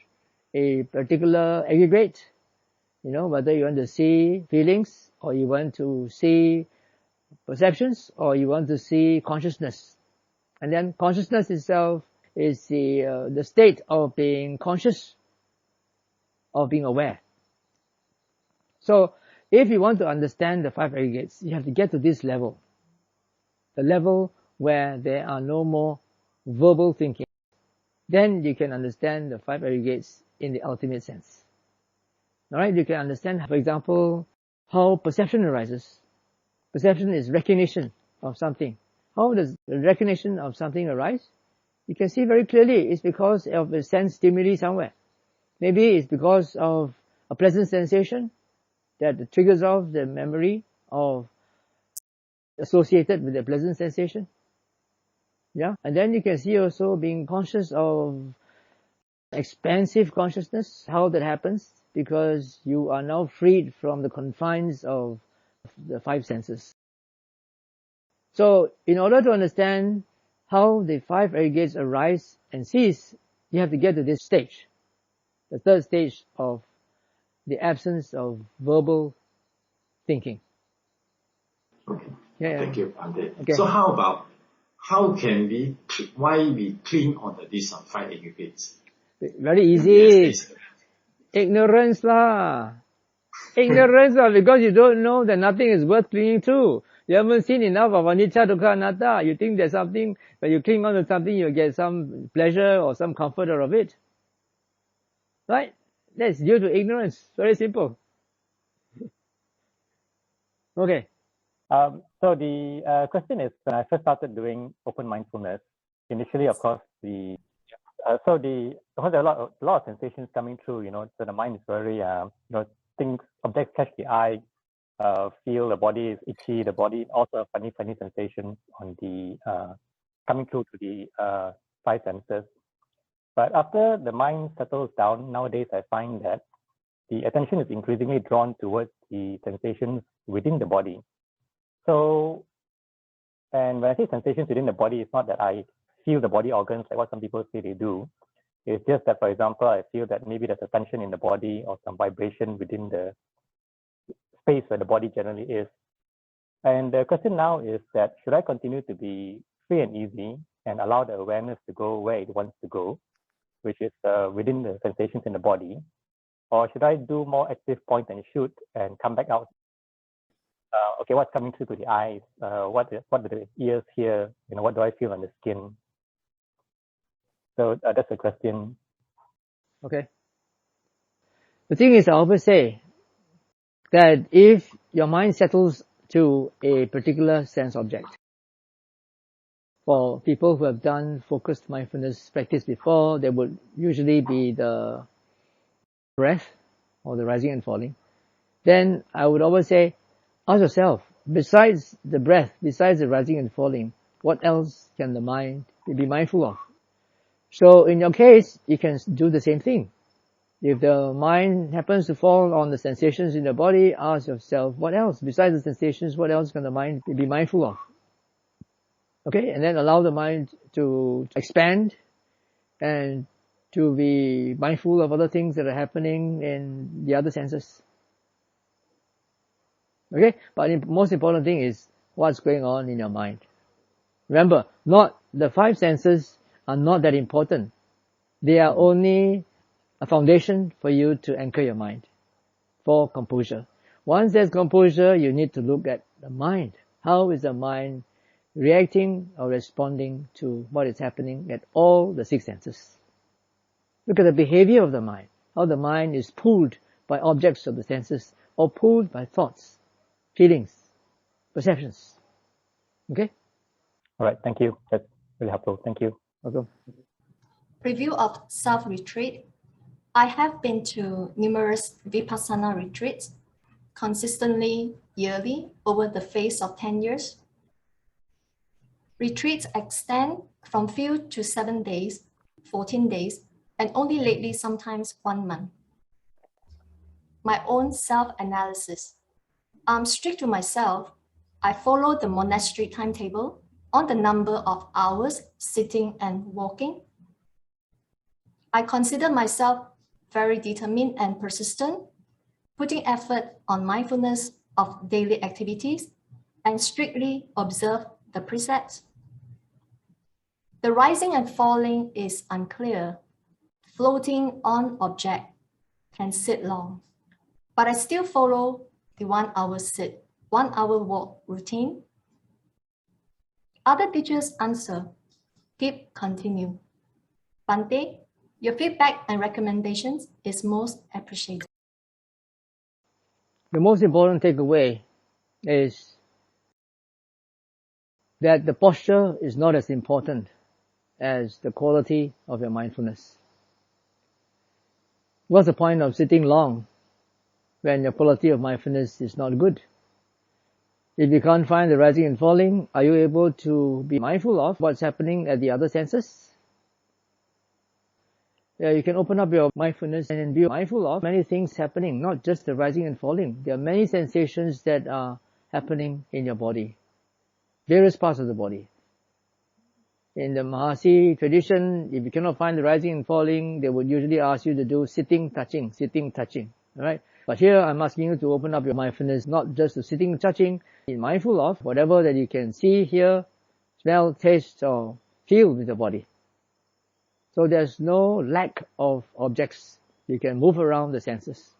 a particular aggregate, whether you want to see feelings, or you want to see perceptions, or you want to see consciousness. And then consciousness itself is the state of being conscious, of being aware. So if you want to understand the 5 aggregates, you have to get to this level, the level where there are no more verbal thinking. Then you can understand the 5 aggregates in the ultimate sense. Alright, you can understand, for example, how perception arises. Perception is recognition of something. How does the recognition of something arise? You can see very clearly it's because of a sense stimuli somewhere. Maybe it's because of a pleasant sensation that triggers off the memory of associated with a pleasant sensation. Yeah, and then you can see also being conscious of expansive consciousness, how that happens, because you are now freed from the confines of the 5 senses. So, in order to understand how the 5 aggregates arise and cease, you have to get to this stage, the third stage of the absence of verbal thinking. Okay. Yeah. Thank you, Bhante. Okay. So how can why we cling on these 5 aggregates? Very easy. Ignorance lah. Ignorance lah, because you don't know that nothing is worth clinging to. You haven't seen enough of anicca, dukkha, anatta. You think there's something, when you cling on to something, you get some pleasure or some comfort out of it. Right? That's due to ignorance. Very simple. Okay. So the question is, when I first started doing open mindfulness, initially, of course, because there are a lot of sensations coming through, so the mind is very, objects catch the eye, feel the body is itchy, the body also a funny sensation on the, coming through to the 5 senses. But after the mind settles down, nowadays I find that the attention is increasingly drawn towards the sensations within the body. So, and when I say sensations within the body, it's not that I feel the body organs like what some people say they do. It's just that, for example, I feel that maybe there's a tension in the body or some vibration within the space where the body generally is. And the question now is that, should I continue to be free and easy and allow the awareness to go where it wants to go, which is within the sensations in the body? Or should I do more active point and shoot and come back out? Okay, what's coming through to the eyes? What do the ears hear? What do I feel on the skin? So that's the question. Okay. The thing is, I always say that if your mind settles to a particular sense object, for people who have done focused mindfulness practice before, there would usually be the breath or the rising and falling. Then I would always say, ask yourself, besides the breath, besides the rising and falling, what else can the mind be mindful of? So in your case, you can do the same thing. If the mind happens to fall on the sensations in the body, ask yourself, what else? Besides the sensations, what else can the mind be mindful of? Okay, and then allow the mind to expand and to be mindful of other things that are happening in the other senses. Okay, but the most important thing is what's going on in your mind. Remember, the 5 senses are not that important. They are only a foundation for you to anchor your mind for composure. Once there's composure, you need to look at the mind. How is the mind reacting or responding to what is happening at all the 6 senses? Look at the behavior of the mind, how the mind is pulled by objects of the senses or pulled by thoughts, feelings, perceptions. Okay? All right, thank you. That's really helpful. Thank you. Welcome. Review of self-retreat. I have been to numerous Vipassana retreats, consistently yearly over the phase of 10 years. Retreats extend from few to 7 days, 14 days, and only lately sometimes 1 month. My own self-analysis. I'm strict to myself. I follow the monastery timetable on the number of hours sitting and walking. I consider myself very determined and persistent, putting effort on mindfulness of daily activities and strictly observe the precepts. The rising and falling is unclear. Floating on object can sit long, but I still follow the 1 hour sit, 1 hour walk routine. Other teachers answer, keep continue. Bhante, your feedback and recommendations is most appreciated. The most important takeaway is that the posture is not as important as the quality of your mindfulness. What's the point of sitting long when your quality of mindfulness is not good? If you can't find the rising and falling, are you able to be mindful of what's happening at the other senses? Yeah, you can open up your mindfulness and be mindful of many things happening, not just the rising and falling. There are many sensations that are happening in your body, various parts of the body. In the Mahasi tradition, if you cannot find the rising and falling, they would usually ask you to do sitting, touching, right? But here I'm asking you to open up your mindfulness, not just to sitting, touching, be mindful of whatever that you can see, hear, smell, taste, or feel with the body. So there's no lack of objects. You can move around the senses.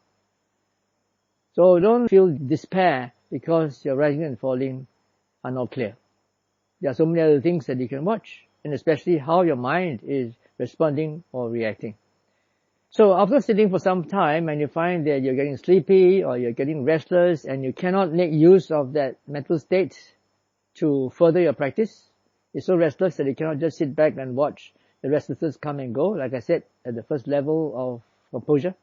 So don't feel despair because your rising and falling are not clear. There are so many other things that you can watch, and especially how your mind is responding or reacting. So after sitting for some time and you find that you're getting sleepy or you're getting restless and you cannot make use of that mental state to further your practice, you're so restless that you cannot just sit back and watch the restlessness come and go, like I said, at the first level of composure.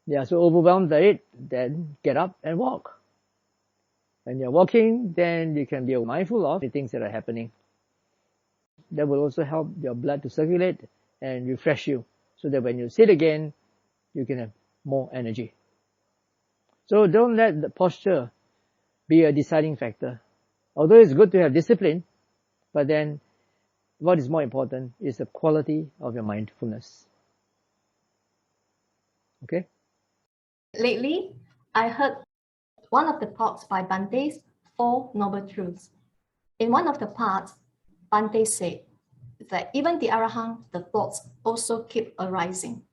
They are so overwhelmed by it, then get up and walk. When you're walking, then you can be mindful of the things that are happening. That will also help your blood to circulate and refresh you, so that when you sit again, you can have more energy. So don't let the posture be a deciding factor. Although it's good to have discipline, but then what is more important is the quality of your mindfulness. Okay? Lately, I heard one of the talks by Bhante's 4 Noble Truths. In one of the parts, Bhante said that even the arahant, the thoughts also keep arising.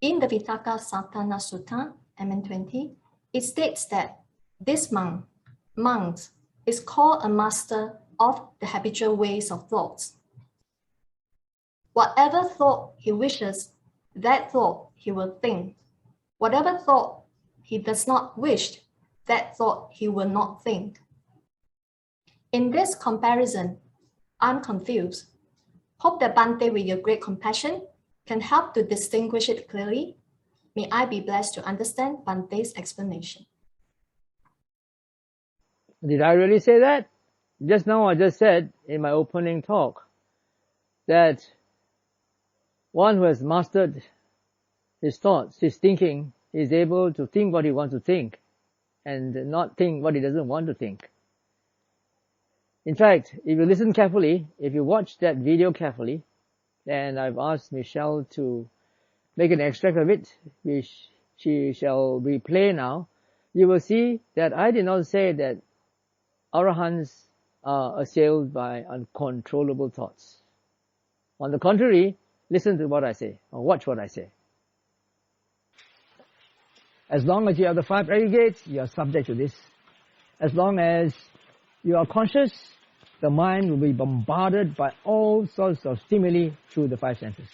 In the Vitakkasaṇṭhāna Sutta, MN20, it states that this monk is called a master of the habitual ways of thoughts. Whatever thought he wishes, that thought he will think. Whatever thought he does not wish, that thought he will not think. In this comparison, I'm confused. Hope that Bhante, with your great compassion, can help to distinguish it clearly. May I be blessed to understand Bhante's explanation. Did I really say that? Just now I just said in my opening talk that one who has mastered his thoughts, his thinking, is able to think what he wants to think and not think what he doesn't want to think. In fact, if you listen carefully, if you watch that video carefully, and I've asked Michelle to make an extract of it, which she shall replay now, you will see that I did not say that arahants are assailed by uncontrollable thoughts. On the contrary, listen to what I say, or watch what I say. As long as you have the 5 aggregates, you are subject to this. As long as you are conscious, the mind will be bombarded by all sorts of stimuli through the 5 senses.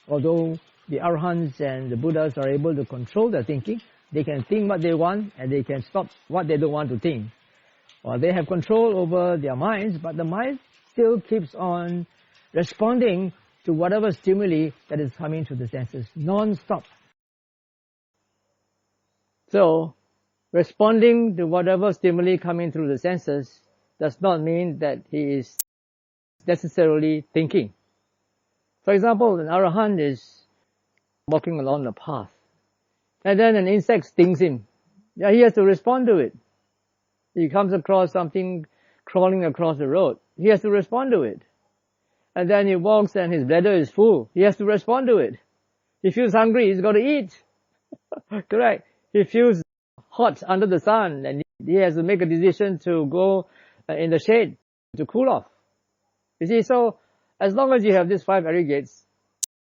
Although the arahants and the Buddhas are able to control their thinking, they can think what they want and they can stop what they don't want to think. Or they have control over their minds, but the mind still keeps on responding to whatever stimuli that is coming to the senses, non-stop. So, responding to whatever stimuli coming through the senses does not mean that he is necessarily thinking. For example, an arahant is walking along the path, and then an insect stings him. Yeah, he has to respond to it. He comes across something crawling across the road. He has to respond to it. And then he walks and his bladder is full. He has to respond to it. He feels hungry, he's got to eat. Correct. He feels hot under the sun and he has to make a decision to go in the shade to cool off. You see, so as long as you have these 5 aggregates,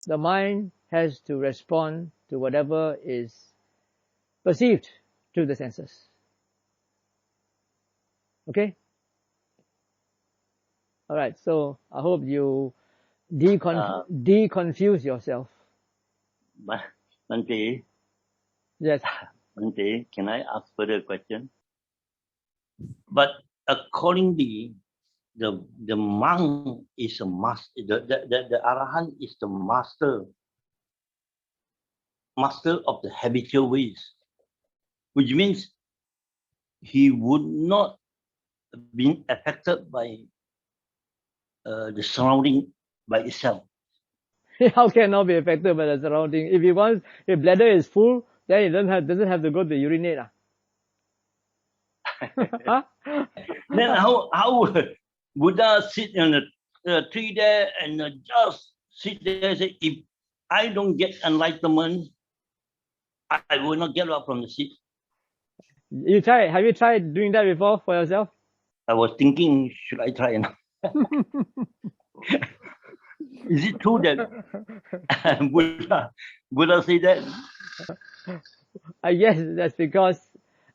the mind has to respond to whatever is perceived through the senses. Okay? Alright, so I hope you deconfuse yourself. Bhante, Yes. Bhante, can I ask further question? But accordingly, the monk is a master, the arahant is the master of the habitual ways, which means he would not be affected by the surrounding by itself. How can not be affected by the surrounding? If bladder is full, then he doesn't have to go to urinate. Huh? Then how Buddha sit on the tree there and just sit there and say, if I don't get enlightenment, I will not get up from the seat. Have you tried doing that before for yourself? I was thinking, should I try now? Is it true that Buddha say that? I guess that's because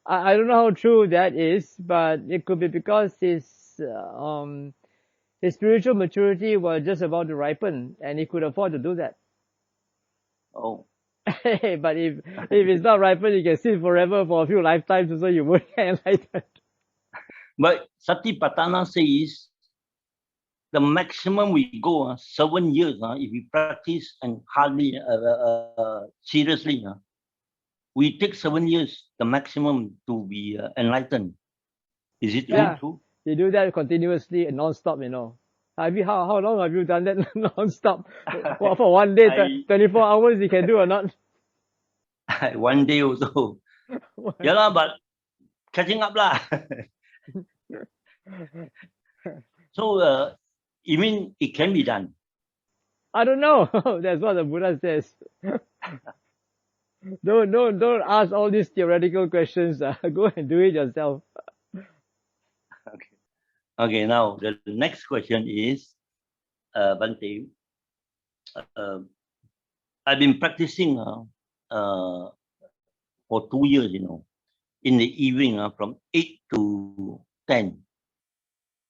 I don't know how true that is, but it could be because his spiritual maturity was just about to ripen, and he could afford to do that. Oh. But if it's not ripened, you can sit forever for a few lifetimes, so you won't get enlightened. But Satipatthana says the maximum we go 7 years. If we practice and hardly seriously, we take 7 years, the maximum to be enlightened. Is it true? You do that continuously and non-stop, How long have you done that non-stop? For one day, 24 hours you can do or not? 1 day also. Yeah, but catching up lah. So, you mean it can be done? I don't know. That's what the Buddha says. Don't ask all these theoretical questions. Go and do it yourself. Okay, now the next question is, Bhante, I've been practicing for 2 years, in the evening from 8 to 10,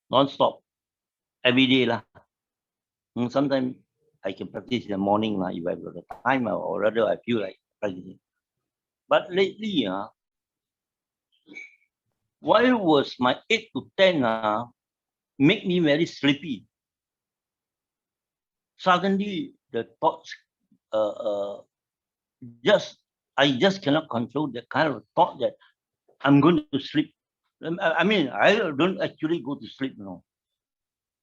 non-stop, every day lah. Sometimes I can practice in the morning lah, if I have the time, or rather I feel like practicing. But lately, why was my 8 to 10 make me very sleepy? Suddenly the thoughts, I just cannot control the kind of thought that I'm going to sleep. I mean, I don't actually go to sleep,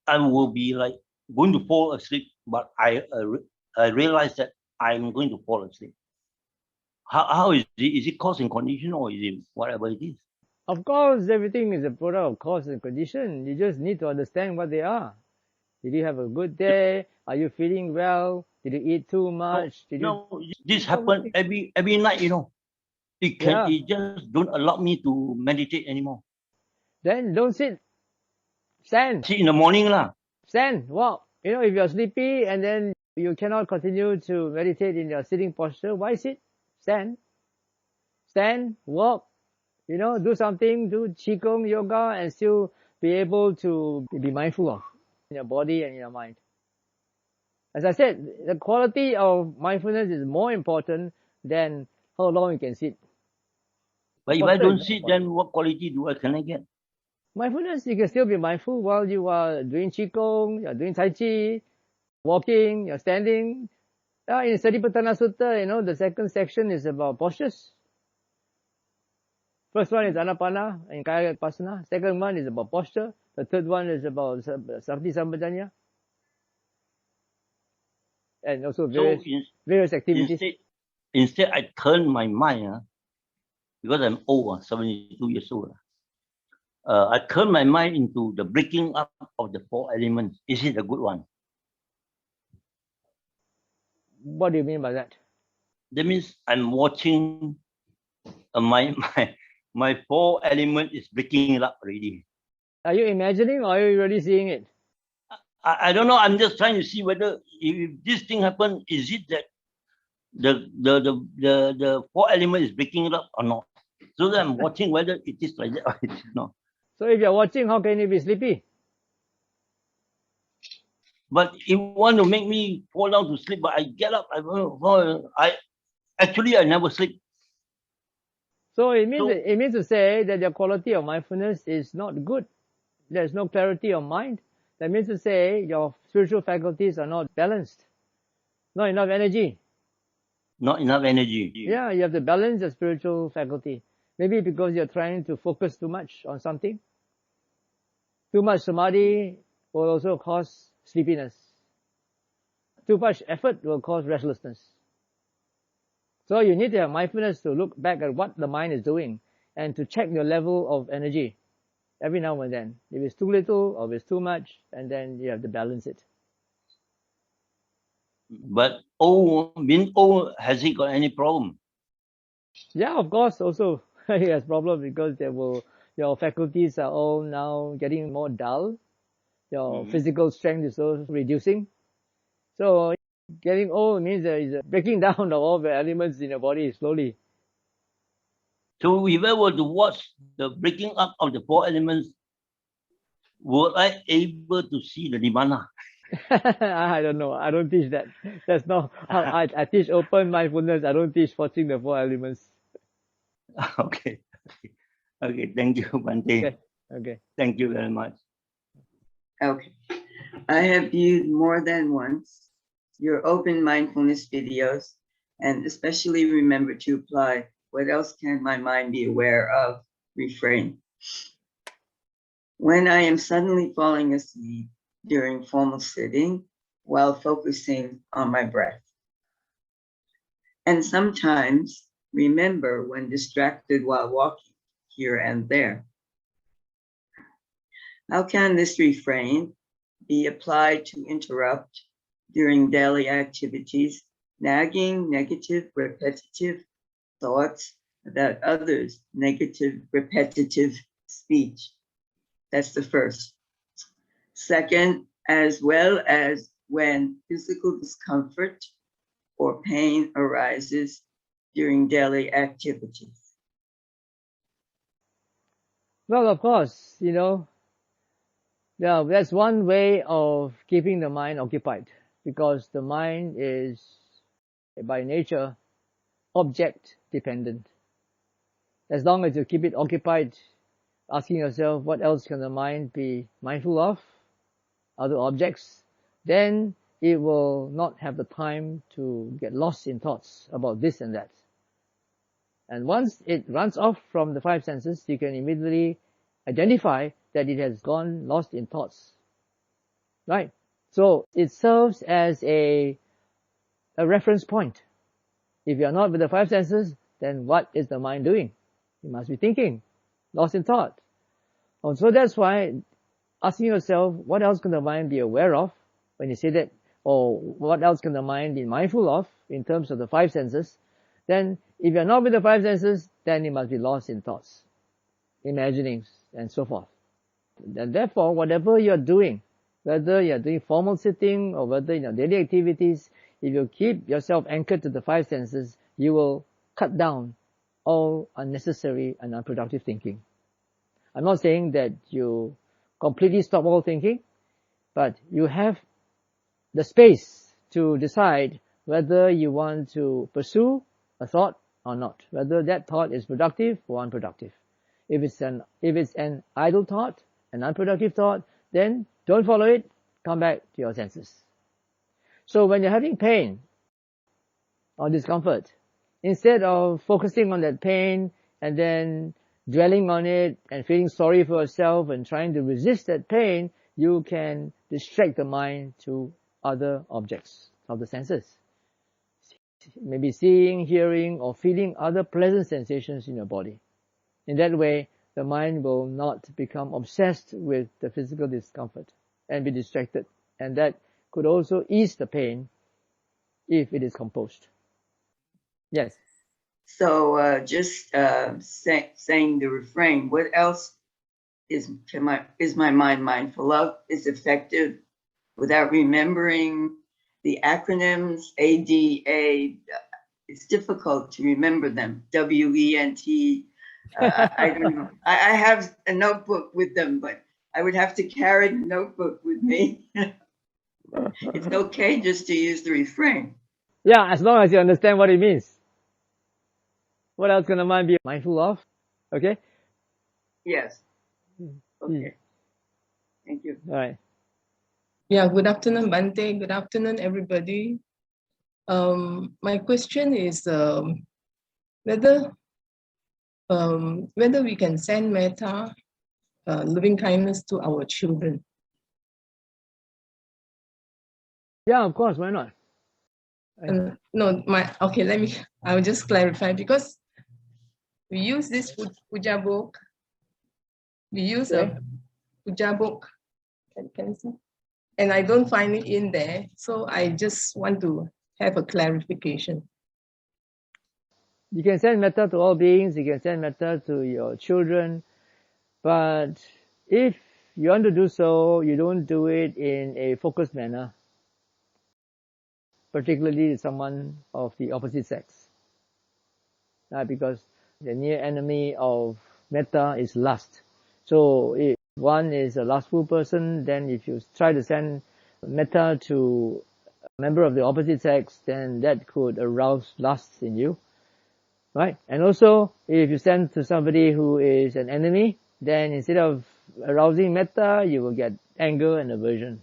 I will be like going to fall asleep, but I realize that I'm going to fall asleep. How is it? Is it cause and condition, or is it whatever it is? Of course, everything is a product of cause and condition. You just need to understand what they are. Did you have a good day? Are you feeling well? Did you eat too much? This happens every night, It just don't allow me to meditate anymore. Then don't sit. Stand. Sit in the morning lah. Stand, walk. If you're sleepy and then you cannot continue to meditate in your sitting posture, why sit? Stand. Stand, walk. Do something, do qigong, yoga, and still be able to be mindful of your body and your mind. As I said, the quality of mindfulness is more important than how long you can sit. But if I don't sit, then what quality can I get? Mindfulness, you can still be mindful while you are doing qigong, you're doing tai chi, walking, you're standing. In Sappurisadhammas Sutta, the second section is about postures. First one is anapana and kaya vipassana. Second one is about posture. The third one is about sati sampajanya. And also various activities. Instead, I turn my mind, because I'm old, 72 years old. I turn my mind into the breaking up of the four elements. Is it a good one? What do you mean by that? That means I'm watching my four element is breaking it up already. Are you imagining or are you really seeing it? I don't know. I'm just trying to see whether if this thing happen, is it that the four element is breaking it up or not? So that I'm watching whether it is like that or it is not. So if you're watching, how can you be sleepy? But it want to make me fall down to sleep, but I get up. I never sleep. So it means to say that your quality of mindfulness is not good. There's no clarity of mind. That means to say your spiritual faculties are not balanced. Not enough energy. Not enough energy. Yeah, you have to balance your spiritual faculty. Maybe because you're trying to focus too much on something. Too much samadhi will also cause sleepiness. Too much effort will cause restlessness. So you need to have mindfulness to look back at what the mind is doing and to check your level of energy every now and then. If it's too little or if it's too much, and then you have to balance it. But being old, has he got any problem? Yeah, of course, also he has problems because your faculties are all now getting more dull. Your physical strength is also reducing. So getting old means there is a breaking down of all the elements in your body slowly. So if I were to watch the breaking up of the four elements, were I able to see the Nirvana? I don't know. I don't teach that. That's not how I teach open mindfulness. I don't teach watching the four elements. Okay. Okay. Thank you, Bhante. Okay. Thank you very much. Okay. I have viewed more than once your open mindfulness videos and especially remember to apply what else can my mind be aware of, refrain. When I am suddenly falling asleep during formal sitting while focusing on my breath. And sometimes remember when distracted while walking here and there. How can this refrain be applied to interrupt during daily activities, nagging, negative, repetitive thoughts about others, negative, repetitive speech? That's the first. Second, as well as when physical discomfort or pain arises during daily activities. Well, of course, that's one way of keeping the mind occupied, because the mind is, by nature, object dependent. As long as you keep it occupied, asking yourself what else can the mind be mindful of, other objects, then it will not have the time to get lost in thoughts about this and that. And once it runs off from the five senses, you can immediately identify that it has gone lost in thoughts. Right? So it serves as a reference point. If you are not with the five senses, then what is the mind doing? You must be thinking, lost in thought. And so that's why asking yourself, what else can the mind be aware of when you say that, or what else can the mind be mindful of in terms of the five senses, then if you're not with the five senses, then you must be lost in thoughts, imaginings, and so forth. And therefore, whatever you're doing, whether you're doing formal sitting or whether in your daily activities, if you keep yourself anchored to the five senses, you will cut down all unnecessary and unproductive thinking. I'm not saying that you completely stop all thinking, but you have the space to decide whether you want to pursue a thought or not, whether that thought is productive or unproductive. If it's an idle thought, an unproductive thought, then don't follow it, come back to your senses. So when you're having pain or discomfort, instead of focusing on that pain and then dwelling on it and feeling sorry for yourself and trying to resist that pain, you can distract the mind to other objects of the senses. Maybe seeing, hearing, or feeling other pleasant sensations in your body. In that way, the mind will not become obsessed with the physical discomfort and be distracted. And that could also ease the pain if it is composed. Yes. So just saying the refrain, what else is my mind mindful of, is effective without remembering the acronyms, ADA. It's difficult to remember them, WENT. I don't know. I have a notebook with them, but I would have to carry the notebook with me. It's okay just to use the refrain. Yeah, as long as you understand what it means. What else can the mind be mindful of? Okay? Yes. Okay. Thank you. All right. Yeah, good afternoon, Bhante. Good afternoon, everybody. My question is whether we can send metta, loving kindness to our children. Yeah, of course. Why not? No, I will just clarify, because we use this puja book. We use a puja book. Can you see? And I don't find it in there. So I just want to have a clarification. You can send metta to all beings. You can send metta to your children. But if you want to do so, you don't do it in a focused manner, particularly someone of the opposite sex. Because the near enemy of metta is lust. So if one is a lustful person, then if you try to send metta to a member of the opposite sex, then that could arouse lust in you. Right? And also, if you send to somebody who is an enemy, then instead of arousing metta, you will get anger and aversion.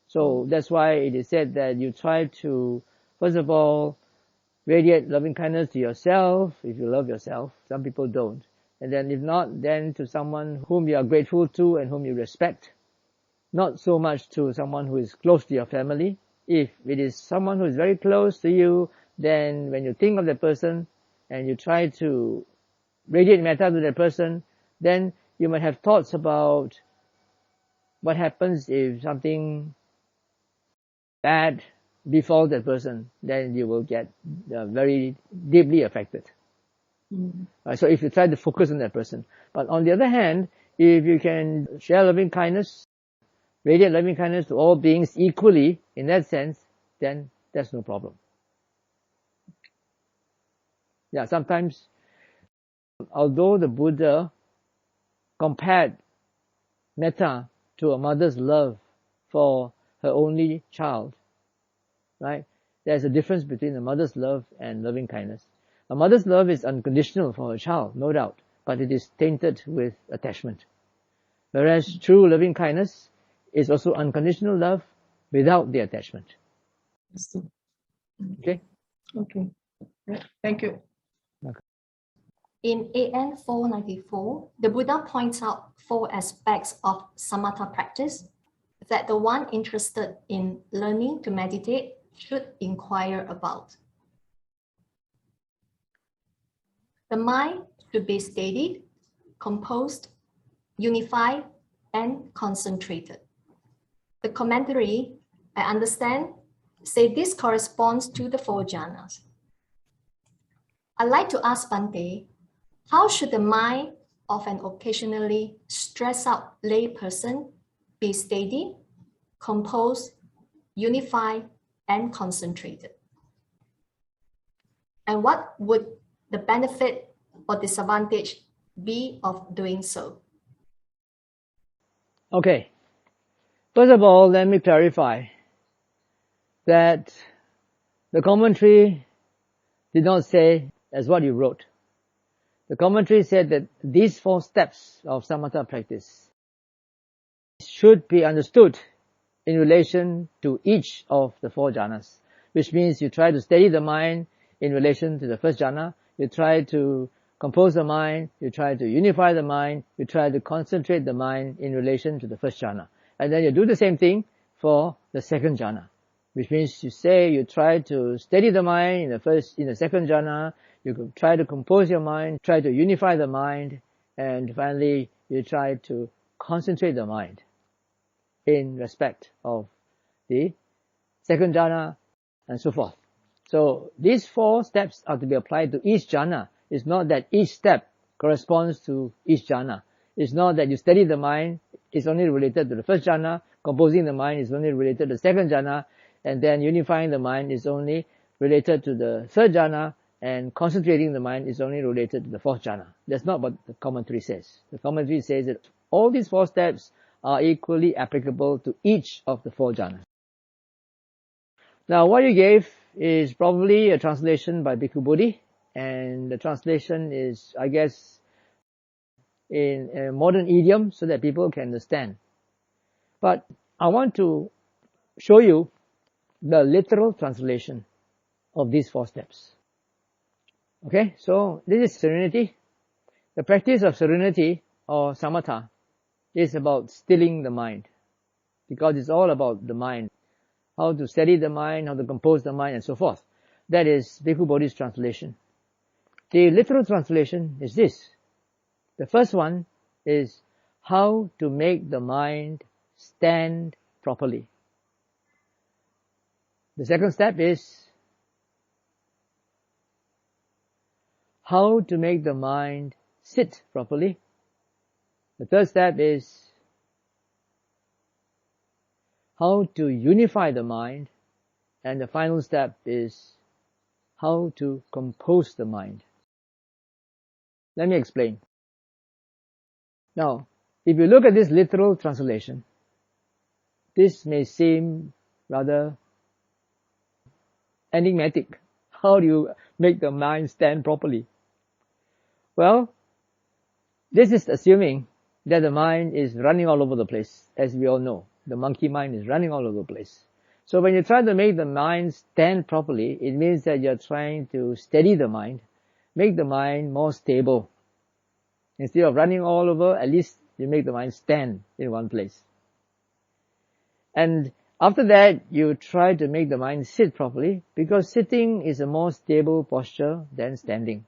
So that's why it is said that you try to, first of all, radiate loving kindness to yourself, if you love yourself. Some people don't. And then if not, then to someone whom you are grateful to and whom you respect. Not so much to someone who is close to your family. If it is someone who is very close to you, then when you think of that person and you try to radiate metta to that person, then you might have thoughts about what happens if something bad befalls that person. Then you will get very deeply affected. So if you try to focus on that person. But on the other hand, if you can share loving kindness, radiate loving kindness to all beings equally, in that sense, then that's no problem. Yeah, sometimes, although the Buddha compared metta to a mother's love for her only child, right? There's a difference between a mother's love and loving kindness. A mother's love is unconditional for her child, no doubt, but it is tainted with attachment. Whereas true loving kindness is also unconditional love without the attachment. Okay? Okay. Thank you. Okay. In AN 494, the Buddha points out 4 aspects of samatha practice that the one interested in learning to meditate should inquire about. The mind should be steadied, composed, unified, and concentrated. The commentary, I understand, say this corresponds to the 4 jhanas. I'd like to ask Bhante, how should the mind of an occasionally stressed out layperson be steady, composed, unified, and concentrated? And what would the benefit or disadvantage be of doing so? Okay. First of all, let me clarify. that the commentary did not say as what you wrote. The commentary said that these 4 steps of samatha practice should be understood in relation to each of the 4 jhanas, which means you try to steady the mind in relation to the first jhana, you try to compose the mind, you try to unify the mind, you try to concentrate the mind in relation to the first jhana. And then you do the same thing for the second jhana, which means you try to steady the mind in the second jhana, you could try to compose your mind, try to unify the mind, and finally you try to concentrate the mind in respect of the second jhana, and so forth. So these 4 steps are to be applied to each jhana. It's not that each step corresponds to each jhana. It's not that you steady the mind, it's only related to the first jhana, composing the mind is only related to the second jhana, and then unifying the mind is only related to the third jhana, and concentrating the mind is only related to the fourth jhana. That's not what the commentary says. The commentary says that all these 4 steps are equally applicable to each of the 4 jhanas. Now, what you gave is probably a translation by Bhikkhu Bodhi, and the translation is, I guess, in a modern idiom so that people can understand. But I want to show you the literal translation of these 4 steps. Okay, so this is serenity. The practice of serenity, or samatha, is about stilling the mind, because it's all about the mind, how to steady the mind, how to compose the mind, and so forth. That is Bhikkhu Bodhi's translation. The literal translation is this. The first one is how to make the mind stand properly. The second step is how to make the mind sit properly. The third step is how to unify the mind. And the final step is how to compose the mind. Let me explain. Now, if you look at this literal translation, this may seem rather enigmatic. How do you make the mind stand properly? Well, this is assuming that the mind is running all over the place. As we all know, the monkey mind is running all over the place. So when you try to make the mind stand properly, it means that you're trying to steady the mind, make the mind more stable. Instead of running all over, at least you make the mind stand in one place. And after that, you try to make the mind sit properly, because sitting is a more stable posture than standing.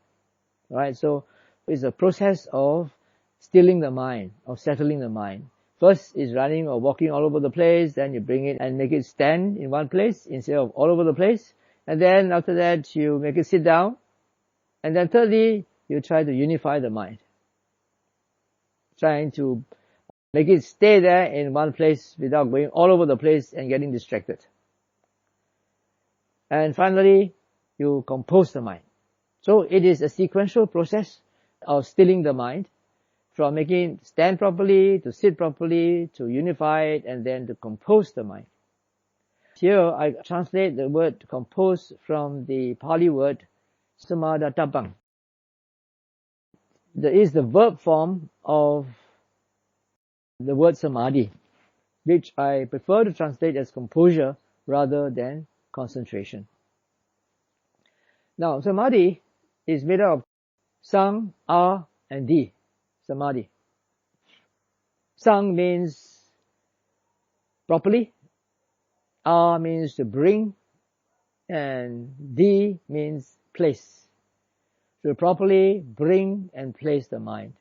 Right? So it's a process of stilling the mind, of settling the mind. First is running or walking all over the place, then you bring it and make it stand in one place instead of all over the place. And then after that, you make it sit down. And then thirdly, you try to unify the mind, trying to make it stay there in one place without going all over the place and getting distracted. And finally, you compose the mind. So it is a sequential process of stilling the mind, from making it stand properly, to sit properly, to unify it, and then to compose the mind. Here I translate the word compose from the Pali word samadhattabang. There is the verb form of the word samadhi, which I prefer to translate as composure rather than concentration. Now, samadhi is made up of sang, a, and di. Samadhi. Sang means properly, a means to bring, and di means place. To properly bring and place the mind.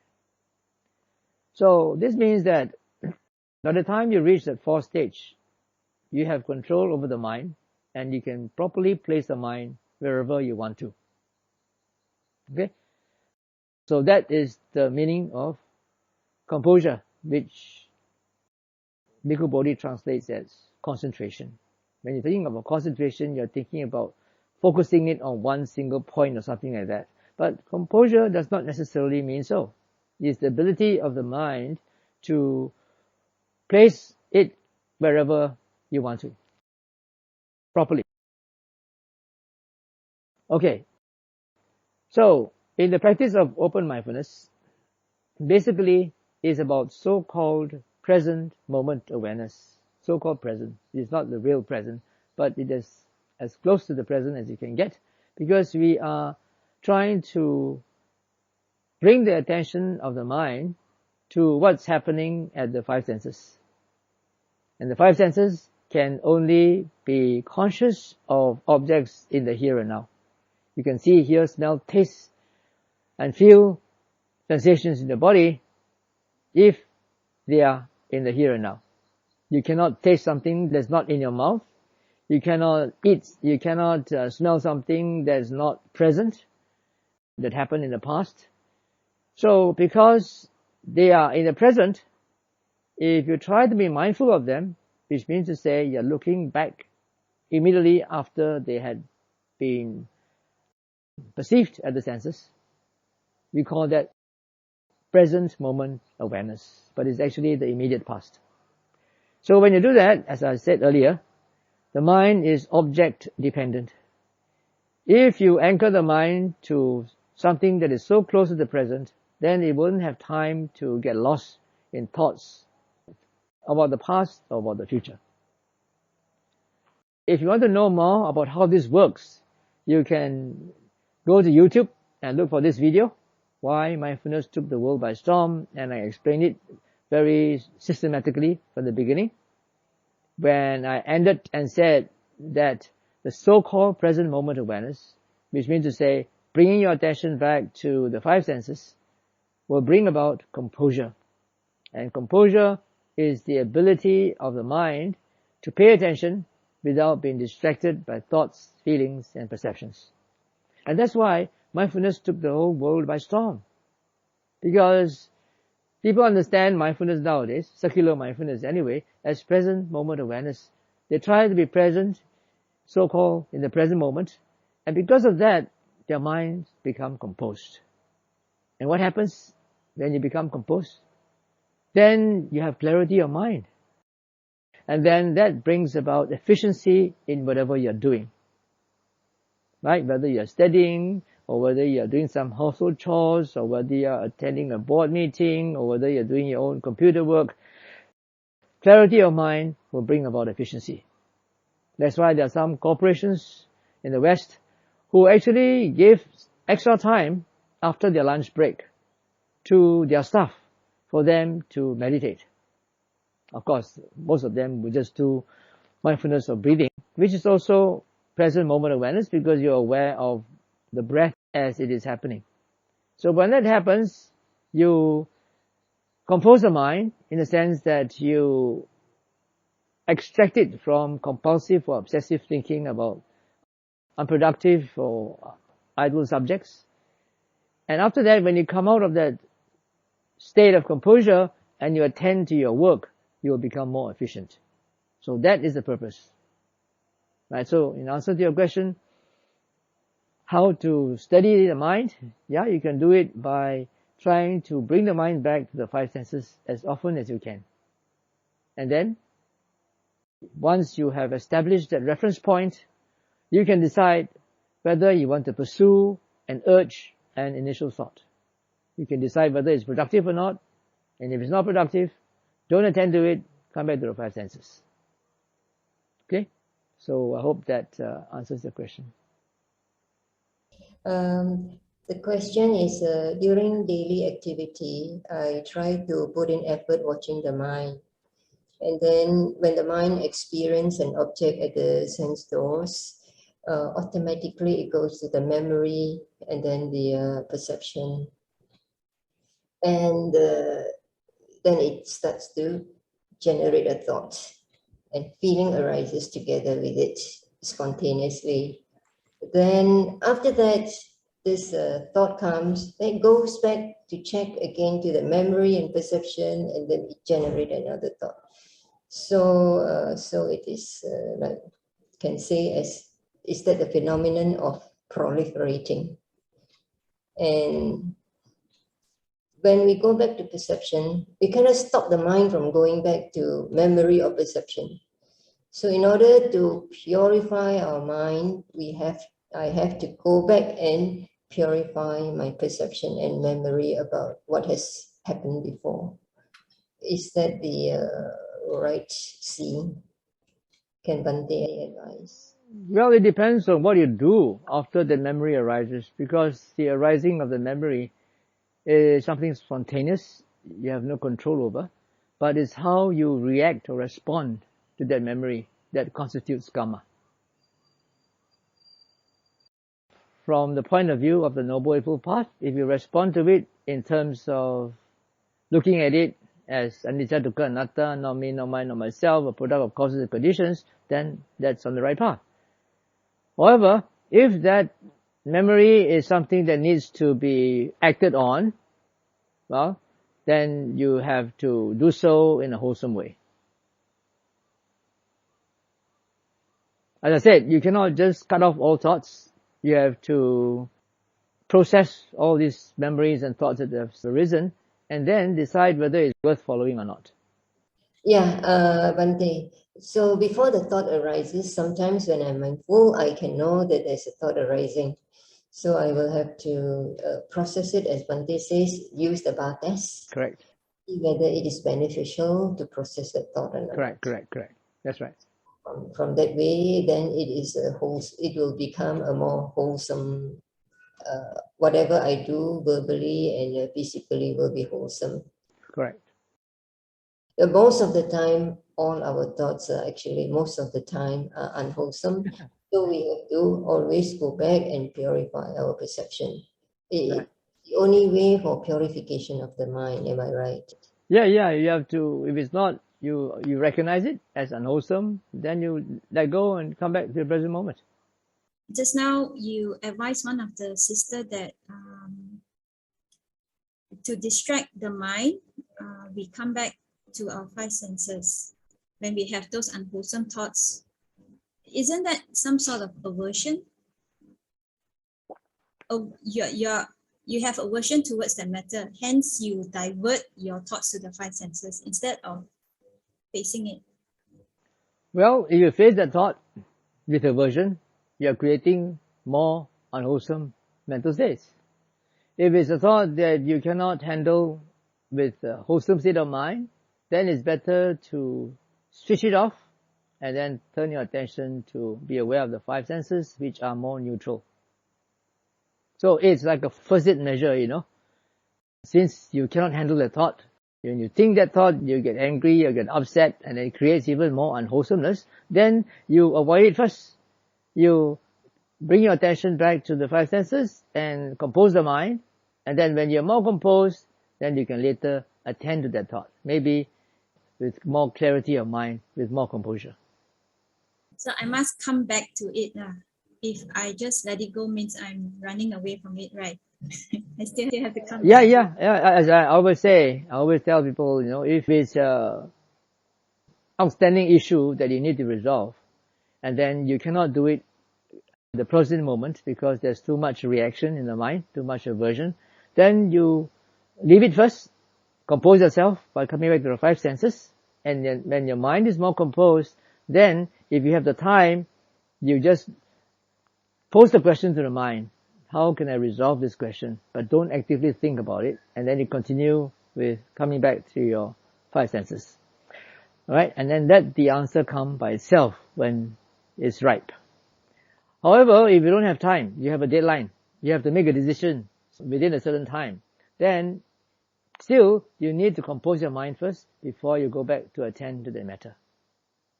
So this means that by the time you reach that 4th stage, you have control over the mind, and you can properly place the mind wherever you want to. Okay? So that is the meaning of composure, which Bhikkhu Bodhi translates as concentration. When you're thinking about concentration, you're thinking about focusing it on one single point or something like that. But composure does not necessarily mean so. It's the ability of the mind to place it wherever you want to. properly. Okay, so in the practice of open mindfulness, basically is about so-called present moment awareness. So-called present. It's not the real present, but it is as close to the present as you can get, because we are trying to bring the attention of the mind to what's happening at the five senses. And the five senses can only be conscious of objects in the here and now. You can see, hear, smell, taste, and feel sensations in the body if they are in the here and now. You cannot taste something that's not in your mouth. You cannot eat, you cannot smell something that's not present, that happened in the past. So because they are in the present, if you try to be mindful of them, which means to say you're looking back immediately after they had been perceived at the senses, we call that present moment awareness, but it's actually the immediate past. So when you do that, as I said earlier, the mind is object dependent. If you anchor the mind to something that is so close to the present, then it wouldn't have time to get lost in thoughts about the past or about the future. If you want to know more about how this works, you can go to YouTube and look for this video, Why Mindfulness Took the World by Storm, and I explained it very systematically from the beginning, when I ended and said that the so-called present moment awareness, which means to say bringing your attention back to the five senses, will bring about composure. And composure is the ability of the mind to pay attention without being distracted by thoughts, feelings, and perceptions. And that's why mindfulness took the whole world by storm. Because people understand mindfulness nowadays, secular mindfulness anyway, as present moment awareness. They try to be present, so-called in the present moment, and because of that, their minds become composed. And what happens when you become composed? Then you have clarity of mind. And then that brings about efficiency in whatever you're doing. Right? Whether you're studying, or whether you're doing some household chores, or whether you're attending a board meeting, or whether you're doing your own computer work, clarity of mind will bring about efficiency. That's why there are some corporations in the West who actually give extra time after their lunch break to their staff for them to meditate. Of course, most of them will just do mindfulness of breathing, which is also present moment awareness because you're aware of the breath as it is happening. So when that happens, you compose the mind in the sense that you extract it from compulsive or obsessive thinking about unproductive or idle subjects. And after that, when you come out of that state of composure and you attend to your work, you will become more efficient. So that is the purpose. Right? So in answer to your question, how to study the mind? Yeah, you can do it by trying to bring the mind back to the five senses as often as you can. And then, once you have established that reference point, you can decide whether you want to pursue an urge and initial thought. You can decide whether it's productive or not, and if it's not productive, don't attend to it, come back to the five senses. Okay? So I hope that answers the question. The question is, during daily activity, I try to put in effort watching the mind. And then when the mind experiences an object at the sense doors, automatically it goes to the memory and then the perception. And then it starts to generate a thought. And feeling arises together with it spontaneously. Then after that, this thought comes, then it goes back to check again to the memory and perception, and then it generates another thought. So, so it is like, can say as, is that the phenomenon of proliferating. And when we go back to perception, we cannot stop the mind from going back to memory or perception. So in order to purify our mind, I have to go back and purify my perception and memory about what has happened before. Is that the right seeing? Can Bhante advise? Well, it depends on what you do after the memory arises, because the arising of the memory is something spontaneous, you have no control over, but it's how you react or respond to that memory that constitutes karma. From the point of view of the Noble Eightfold Path, if you respond to it in terms of looking at it as anicca, dukkha, anatta, not me, not mine, not myself, a product of causes and conditions, then that's on the right path. However, if that memory is something that needs to be acted on, well, then you have to do so in a wholesome way. As I said, you cannot just cut off all thoughts. You have to process all these memories and thoughts that have arisen, and then decide whether it's worth following or not. Yeah, Bhante. So before the thought arises, sometimes when I'm mindful, I can know that there's a thought arising. So I will have to process it, as Bhante says, use the bar test. Correct. See whether it is beneficial to process that thought or not. Correct. That's right. From that way, then it will become a more wholesome, whatever I do verbally and physically will be wholesome. Correct. Most of the time, all our thoughts are actually, most of the time, are unwholesome. So we have to always go back and purify our perception. It's the only way for purification of the mind, am I right? Yeah, you have to, if it's not, you recognize it as unwholesome, then you let go and come back to the present moment. Just now, you advised one of the sister that to distract the mind, we come back to our five senses. When we have those unwholesome thoughts, isn't that some sort of aversion? Oh, you have aversion towards that matter, hence you divert your thoughts to the five senses instead of facing it. Well, if you face that thought with aversion, you are creating more unwholesome mental states. If it's a thought that you cannot handle with a wholesome state of mind, then it's better to switch it off and then turn your attention to be aware of the five senses, which are more neutral. So it's like a first aid measure, Since you cannot handle the thought, when you think that thought, you get angry, you get upset, and it creates even more unwholesomeness, then you avoid it first. You bring your attention back to the five senses and compose the mind, and then when you're more composed, then you can later attend to that thought, maybe with more clarity of mind, with more composure. So I must come back to it. If I just let it go, means I'm running away from it, right? I still have to come back. Yeah. As I always say, I always tell people, if it's an outstanding issue that you need to resolve, and then you cannot do it at the present moment because there's too much reaction in the mind, too much aversion, then you leave it first, compose yourself by coming back to the five senses, and then when your mind is more composed, then if you have the time, you just pose the question to the mind. How can I resolve this question? But don't actively think about it, and then you continue with coming back to your five senses. Alright, and then let the answer come by itself when it's ripe. However, if you don't have time, you have a deadline, you have to make a decision within a certain time, then still you need to compose your mind first before you go back to attend to the matter.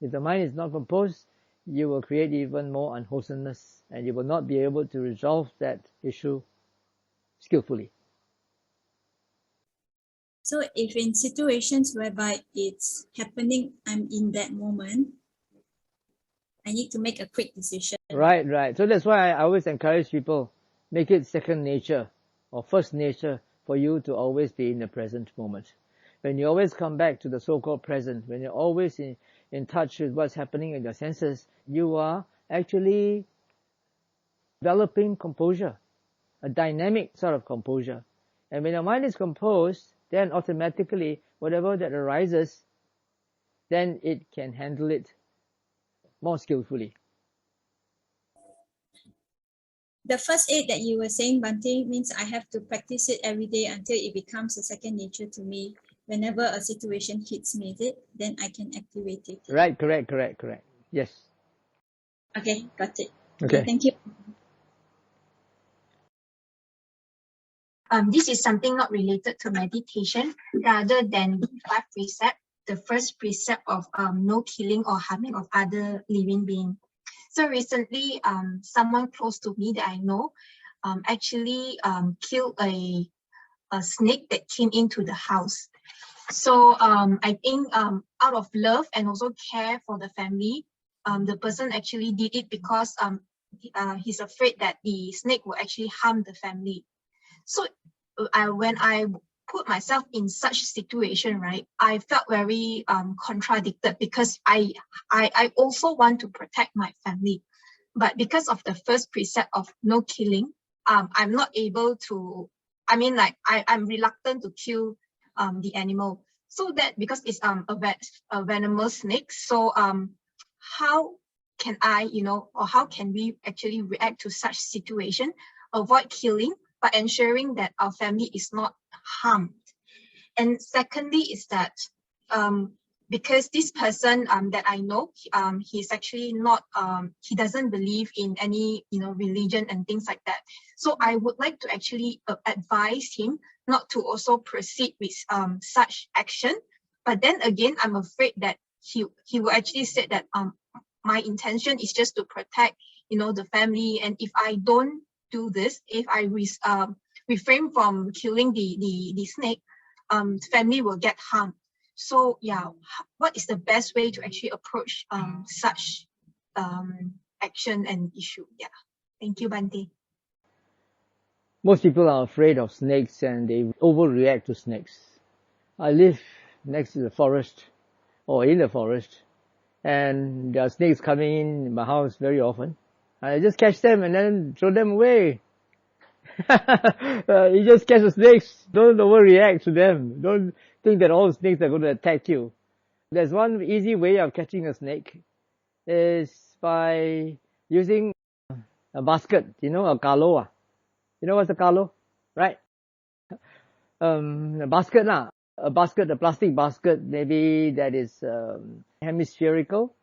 If the mind is not composed, you will create even more unwholesomeness, and you will not be able to resolve that issue skillfully. So if in situations whereby it's happening, I'm in that moment, I need to make a quick decision. Right. So that's why I always encourage people, make it second nature or first nature for you to always be in the present moment. When you always come back to the so-called present, when you're always in touch with what's happening in your senses, you are actually developing composure, a dynamic sort of composure. And when your mind is composed, then automatically whatever that arises, then it can handle it more skillfully. The first 8 that you were saying, Bhante, means I have to practice it every day until it becomes a second nature to me. Whenever a situation hits me, is it? Then I can activate it. Right, correct. Yes. Okay, got it. Okay. Thank you. This is something not related to meditation, rather than 5 precepts. The first precept of no killing or harming of other living beings. So recently, someone close to me that I know actually killed a snake that came into the house. So I think out of love and also care for the family, the person actually did it because he's afraid that the snake will actually harm the family. So when I put myself in such situation, right, I felt very contradicted, because I also want to protect my family, but because of the first precept of no killing, I'm not able to. I mean, like I'm reluctant to kill the animal. So that because it's a venomous snake. So how can I, or how can we actually react to such situation? Avoid killing, but ensuring that our family is not harmed. And secondly is that because this person that I know, he's actually not, he doesn't believe in any, religion and things like that. So I would like to actually advise him not to also proceed with such action. But then again, I'm afraid that he will actually say that my intention is just to protect, the family. And if I don't do this, if I refrain from killing the snake, family will get harmed. So yeah, what is the best way to actually approach such action and issue? Yeah, thank you, Bhante. Most people are afraid of snakes and they overreact to snakes. I live next to the forest, or in the forest, and there are snakes coming in my house very often. I just catch them and then throw them away. You just catch the snakes. Don't overreact to them. Don't think that all snakes are going to attack you. There's one easy way of catching a snake, is by using a basket, a kalo. You know what's a kalo? Right? A basket, a plastic basket, maybe that is hemispherical,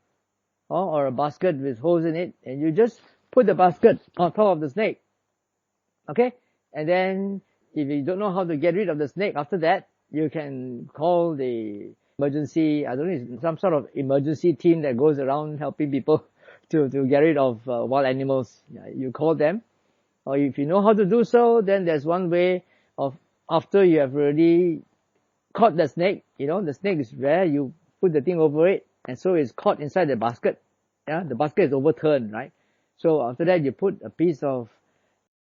or a basket with holes in it, and you just put the basket on top of the snake. Okay? And then if you don't know how to get rid of the snake after that, you can call the emergency, I don't know, some sort of emergency team that goes around helping people to get rid of wild animals. You call them. Or if you know how to do so, then there's one way of, after you have already caught the snake, the snake is rare, you put the thing over it, and so it's caught inside the basket. Yeah, the basket is overturned, right? So after that, you put a piece of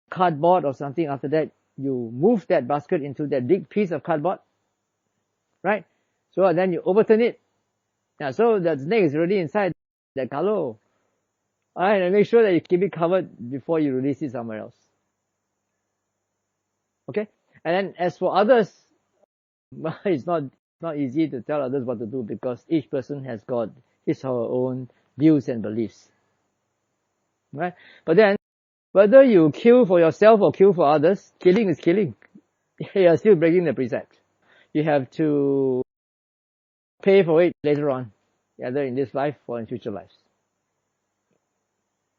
cardboard or something. After that, you move that basket into that big piece of cardboard, right? So then you overturn it. Yeah, so the snake is already inside that kalo. Alright, and make sure that you keep it covered before you release it somewhere else. Okay? And then as for others, it's not easy to tell others what to do, because each person has got his or her own views and beliefs. Right? But then, whether you kill for yourself or kill for others, killing is killing. You are still breaking the precept. You have to pay for it later on, either in this life or in future lives.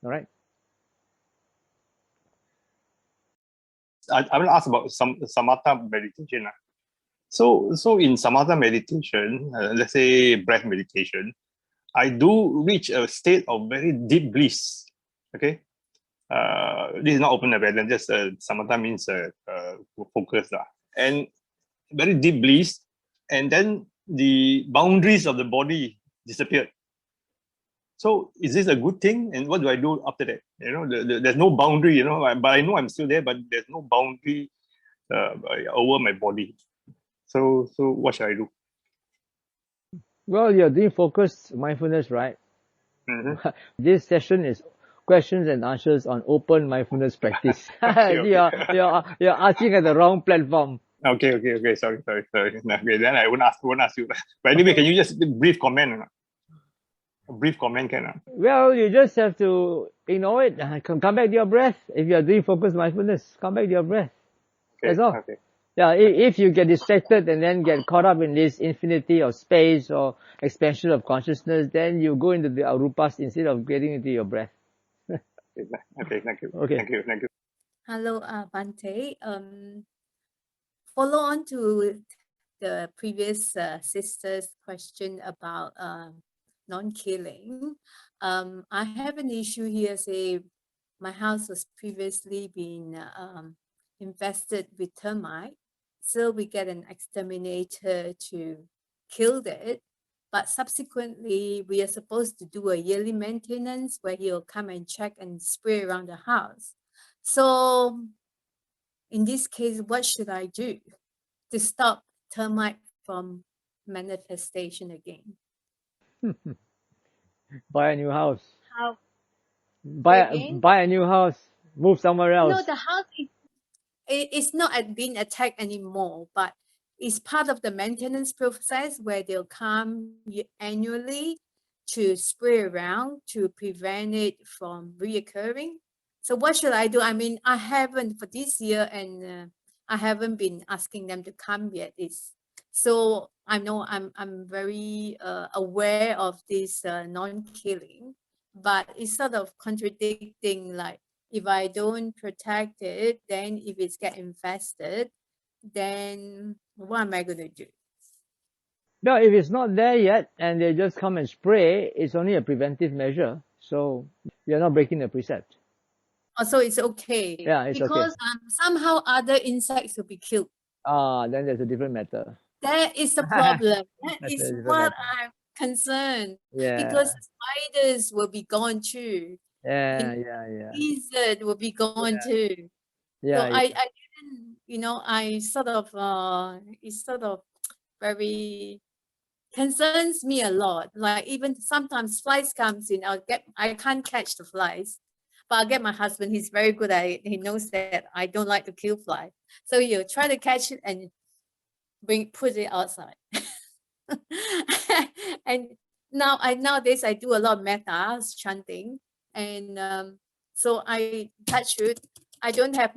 Alright? I will ask about samatha meditation. So in samatha meditation, let's say breath meditation, I do reach a state of very deep bliss. Okay? This is not open awareness, just samatha means focus. And very deep bliss, and then the boundaries of the body disappeared. So is this a good thing? And what do I do after that? There's no boundary, but I know I'm still there, but there's no boundary over my body. So what should I do? Well, you're doing focused mindfulness, right? Mm-hmm. This session is questions and answers on open mindfulness practice. Okay. You're asking at the wrong platform. Okay. Sorry. Okay, then I won't ask you. But anyway, can you just brief comment? A brief comment, can I? Well, you just have to ignore it. Come back to your breath. If you are doing focused mindfulness, come back to your breath. Okay, That's all. okay. Yeah, if you get distracted and then get caught up in this infinity of space or expansion of consciousness, then you go into the arupas instead of getting into your breath. Okay, thank you. Okay. Thank you, thank you. Hello, Bhante. Follow on to the previous sister's question about non-killing. I have an issue here. Say, my house was previously being infested with termite, so we get an exterminator to kill it. But subsequently, we are supposed to do a yearly maintenance where he'll come and check and spray around the house. So in this case, what should I do to stop termite from manifestation again? Buy a new house. How? Buy a new house. Move somewhere else. No, the house it's not being attacked anymore, but it's part of the maintenance process where they'll come annually to spray around to prevent it from reoccurring. So what should I do? I mean, I haven't for this year, and I haven't been asking them to come yet. So I know I'm very aware of this non-killing, but it's sort of contradicting. Like, if I don't protect it, then if it's get infested, then what am I going to do? No, if it's not there yet and they just come and spray, it's only a preventive measure. So you're not breaking the precept. Oh, so it's okay. Yeah, it's because okay. Somehow other insects will be killed. Then there's a different matter. That is the problem. That That's is a different what matter. I'm concerned. Yeah. Because the spiders will be gone too. Yeah. Lizard will be gone too. Yeah, So I didn't, I sort of, it's sort of very concerns me a lot. Like, even sometimes flies comes in, I can't catch the flies, but I'll get my husband. He's very good at it. He knows that I don't like to kill flies. So he'll try to catch it and put it outside. And nowadays I do a lot of metta chanting, and so I touch it. I don't have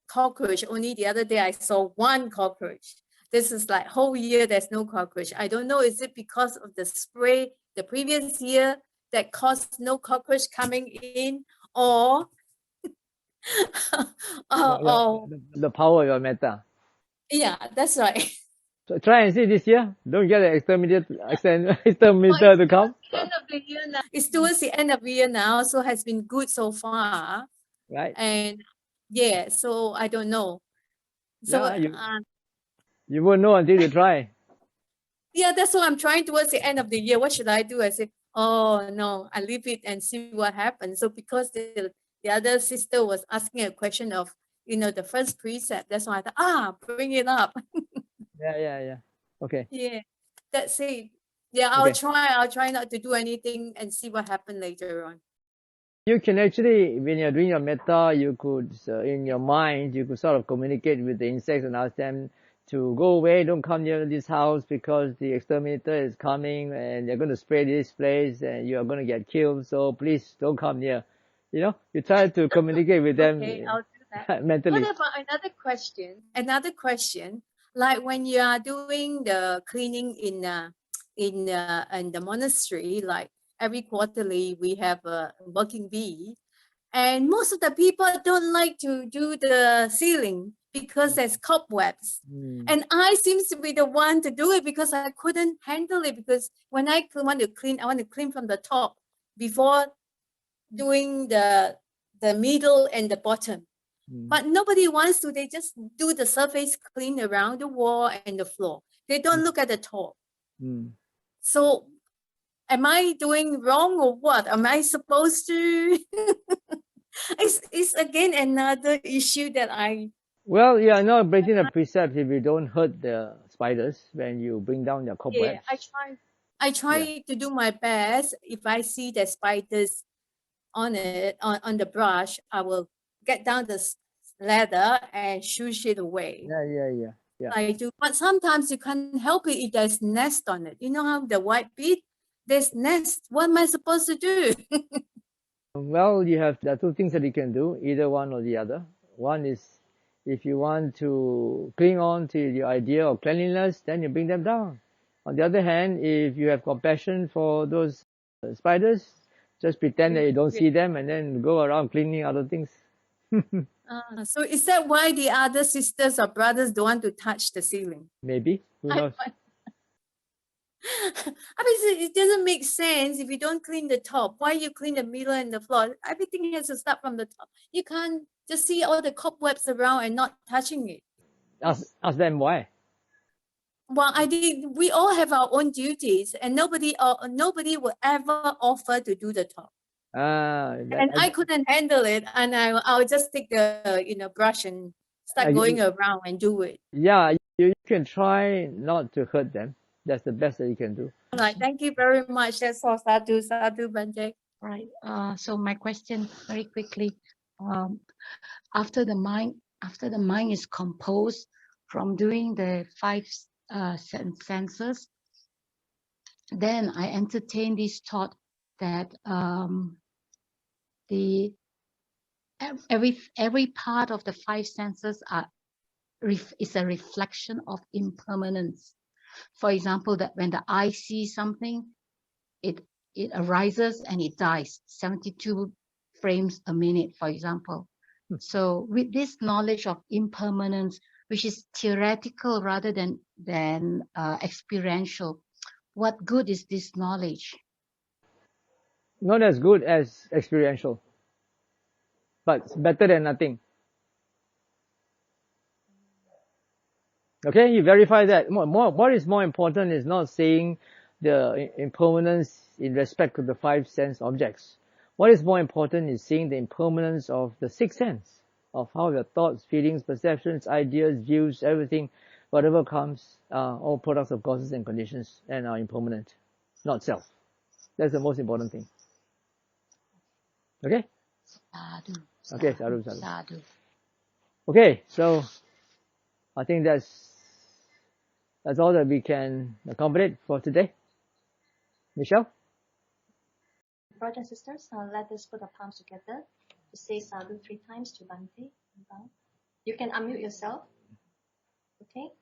cockroach. Only the other day I saw one cockroach. This is like whole year there's no cockroach. I don't know, is it because of the spray the previous year that caused no cockroach coming in, or the power of your metta. Yeah, that's right. So try and see this year. Don't get an exterminator to come. End of the year now. It's towards the end of the year now, so has been good so far. Right. And yeah, so I don't know. So you won't know until you try. Yeah, that's what I'm trying towards the end of the year. What should I do? I say, oh no, I leave it and see what happens. So because the other sister was asking a question of, the first precept, that's why I thought, bring it up. Yeah. Okay. Yeah, that's it. Yeah, I'll try not to do anything and see what happens later on. You can actually, when you're doing your metta, you could, in your mind, you could sort of communicate with the insects and ask them to go away, don't come near this house because the exterminator is coming and they're going to spray this place and you are going to get killed. So please don't come near. You try to communicate with them. Okay, I'll do that. Mentally. What about another question? Like when you are doing the cleaning in the monastery, like every quarterly we have a working bee, and most of the people don't like to do the ceiling because there's cobwebs. And I seems to be the one to do it because I couldn't handle it, because when I want to clean, I want to clean from the top before doing the middle and the bottom. But nobody wants to. They just do the surface clean around the wall and the floor. They don't look at the top. So am I doing wrong or what? Am I supposed to? It's again another issue that I... Well, you are not breaking the precept if you don't hurt the spiders when you bring down your cobwebs. Yeah, I try to do my best. If I see the spiders on the brush, I will get down the ladder and shoosh it away. Yeah. I do, but sometimes you can't help it if there's nest on it. You know how the white bee, this nest. What am I supposed to do? Well, there are two things that you can do, either one or the other. One is, if you want to cling on to the idea of cleanliness, then you bring them down. On the other hand, if you have compassion for those spiders, just pretend that you don't see them and then go around cleaning other things. So is that why the other sisters or brothers don't want to touch the ceiling? Maybe. Who knows? I mean, it doesn't make sense if you don't clean the top. Why you clean the middle and the floor? Everything has to start from the top. You can't just see all the cobwebs around and not touching it. Ask them why. Well, we all have our own duties, and nobody will ever offer to do the top. And I couldn't handle it, and I'll just take the brush and start going around and do it. Yeah, you can try not to hurt them. That's the best that you can do. All right, thank you very much. That's all. Sadhu, sadhu, Bhante. Right. So my question very quickly, after the mind is composed from doing the 5 senses, then I entertain this thought that every part of the 5 senses is a reflection of impermanence. For example, that when the eye sees something, it arises and it dies, 72 frames a minute, for example. So with this knowledge of impermanence, which is theoretical rather than experiential, what good is this knowledge? Not as good as experiential, but better than nothing. Okay, you verify that. What is more important is not seeing the impermanence in respect to the 5 sense objects. What is more important is seeing the impermanence of the 6th sense, of how your thoughts, feelings, perceptions, ideas, views, everything, whatever comes, all products of causes and conditions and are impermanent, not self. That's the most important thing. Okay? Sadhu. Okay, sadhu, sadhu. Sadhu. Okay, so I think that's all that we can accommodate for today. Michelle? Brothers and sisters, let us put our palms together to say sadhu 3 times to Bhante. You can unmute yourself. Okay?